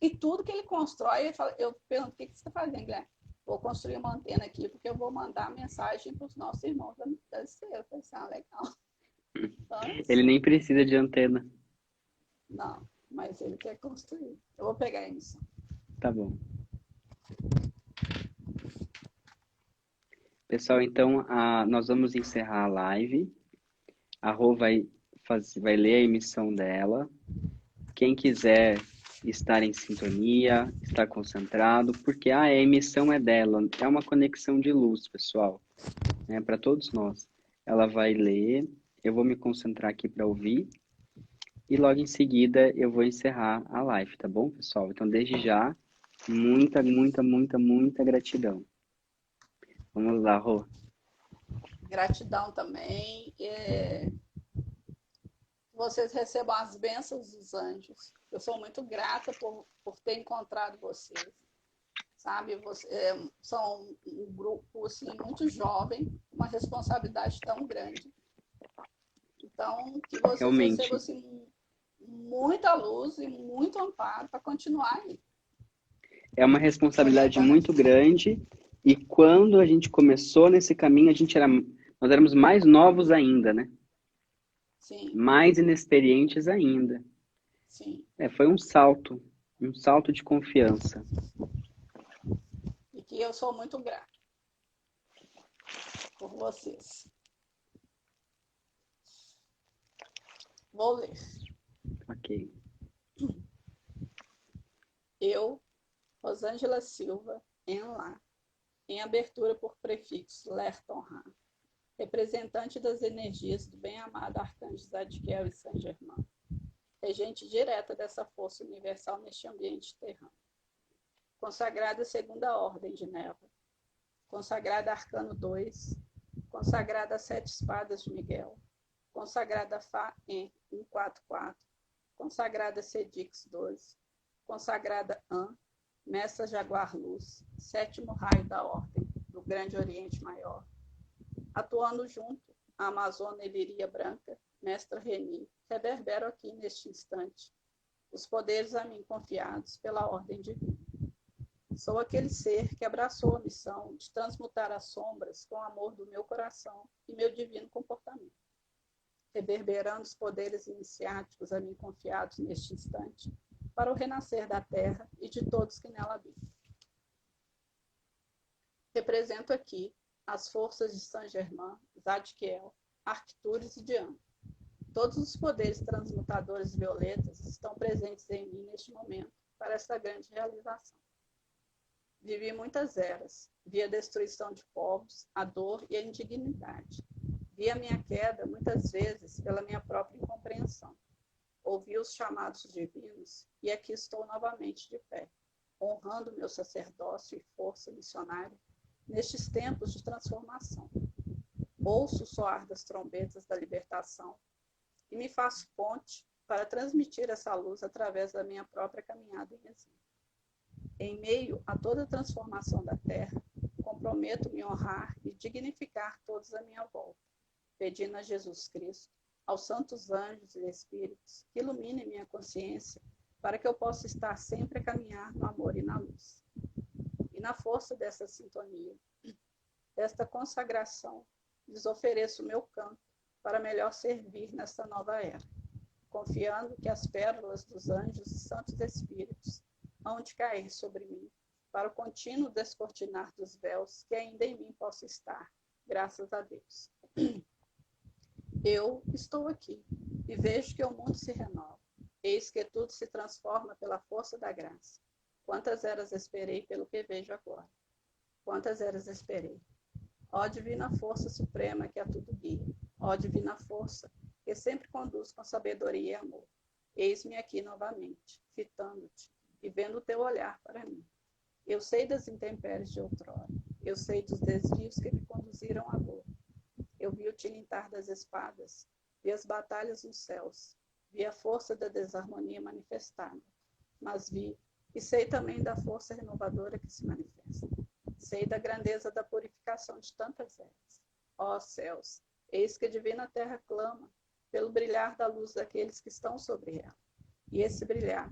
E tudo que ele constrói, eu pergunto, o que você está fazendo, Guilherme? Vou construir uma antena aqui, porque eu vou mandar mensagem para os nossos irmãos das estrelas. Eu falei assim, legal. Então, assim, ele nem precisa de antena. Não, mas ele quer construir. Eu vou pegar a emissão. Tá bom. Pessoal, então, nós vamos encerrar a live. A Rô vai ler a emissão dela. Quem quiser estar em sintonia, estar concentrado, porque a emissão é dela. É uma conexão de luz, pessoal. É para todos nós. Ela vai ler, eu vou me concentrar aqui para ouvir. E logo em seguida eu vou encerrar a live, tá bom, pessoal? Então, desde já, muita, muita, muita, muita gratidão. Vamos lá, Rô. Gratidão também. vocês recebam as bênçãos dos anjos. Eu sou muito grata por ter encontrado vocês. Sabe, são um grupo assim, muito jovem, uma responsabilidade tão grande. Então, que vocês Realmente. recebam assim, muita luz e muito amparo para continuar aí. É uma responsabilidade muito grande. E quando a gente começou nesse caminho, nós éramos mais novos ainda, né? Sim. Mais inexperientes ainda. Sim. Foi um salto de confiança. E que eu sou muito grata por vocês. Vou ler. Ok. Eu, Rosângela Silva, em abertura por prefixo Lerton-Han, representante das energias do bem-amado Arcanjo Zadkiel e Saint-Germain, regente direta dessa força universal neste ambiente terreno. Consagrada segunda ordem de Neva, consagrada Arcano 2, consagrada Sete Espadas de Miguel, consagrada Fá-En 144, consagrada Sedix 12, consagrada An, Mestra Jaguar Luz, sétimo raio da Ordem do Grande Oriente Maior, atuando junto a Amazônia Liria Branca, Mestra Reni, reverbero aqui neste instante os poderes a mim confiados pela ordem divina. Sou aquele ser que abraçou a missão de transmutar as sombras com o amor do meu coração e meu divino comportamento, reverberando os poderes iniciáticos a mim confiados neste instante para o renascer da Terra e de todos que nela habitam. Represento aqui as forças de Saint-Germain, Zadkiel, Arcturus e Diana. Todos os poderes transmutadores violetas estão presentes em mim neste momento para esta grande realização. Vivi muitas eras, vi a destruição de povos, a dor e a indignidade. Vi a minha queda muitas vezes pela minha própria incompreensão. Ouvi os chamados divinos e aqui estou novamente de pé, honrando meu sacerdócio e força missionária nestes tempos de transformação. Ouço o soar das trombetas da libertação e me faço ponte para transmitir essa luz através da minha própria caminhada em exílio. Em meio a toda a transformação da Terra, comprometo-me a honrar e dignificar todos à minha volta, pedindo a Jesus Cristo, aos santos anjos e espíritos, que iluminem minha consciência para que eu possa estar sempre a caminhar no amor e na luz. E na força dessa sintonia, desta consagração, lhes ofereço o meu canto para melhor servir nesta nova era, confiando que as pérolas dos anjos e santos espíritos hão de cair sobre mim, para o contínuo descortinar dos véus que ainda em mim possa estar, graças a Deus. Eu estou aqui e vejo que o mundo se renova. Eis que tudo se transforma pela força da graça. Quantas eras esperei pelo que vejo agora? Quantas eras esperei? Ó divina força suprema que a tudo guia. Ó divina força que sempre conduz com sabedoria e amor. Eis-me aqui novamente, fitando-te e vendo o teu olhar para mim. Eu sei das intempéries de outrora. Eu sei dos desvios que me conduziram à dor. Eu vi o tilintar das espadas, vi as batalhas nos céus, vi a força da desarmonia manifestada, mas vi e sei também da força renovadora que se manifesta. Sei da grandeza da purificação de tantas eras. Ó céus, eis que a divina terra clama pelo brilhar da luz daqueles que estão sobre ela. E esse brilhar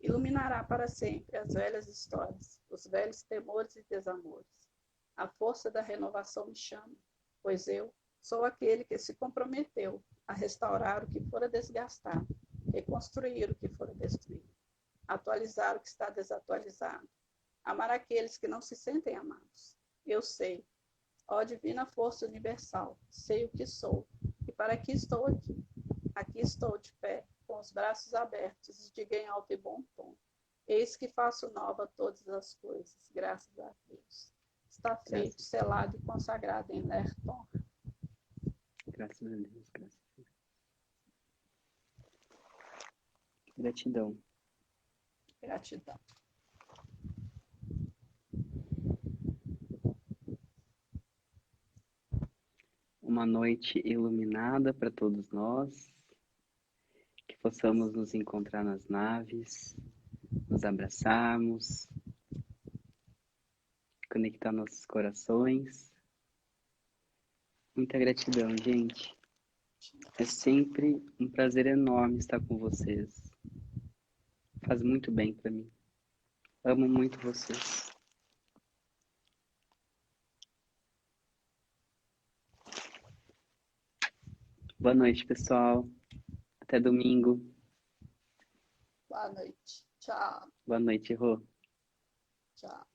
iluminará para sempre as velhas histórias, os velhos temores e desamores. A força da renovação me chama, pois eu sou aquele que se comprometeu a restaurar o que fora desgastado, reconstruir o que fora destruído, atualizar o que está desatualizado, amar aqueles que não se sentem amados. Eu sei, ó divina força universal, sei o que sou e para que estou aqui. Aqui estou de pé, com os braços abertos e diga em alto e bom tom. Eis que faço nova todas as coisas, graças a Deus. Está feito, selado e consagrado em Lerton. Graças a Deus, graças a Deus. Gratidão. Gratidão. Uma noite iluminada para todos nós. Que possamos nos encontrar nas naves, nos abraçarmos, conectar nossos corações. Muita gratidão, gente. É sempre um prazer enorme estar com vocês. Faz muito bem para mim. Amo muito vocês. Boa noite, pessoal. Até domingo. Boa noite. Tchau. Boa noite, Rô. Tchau.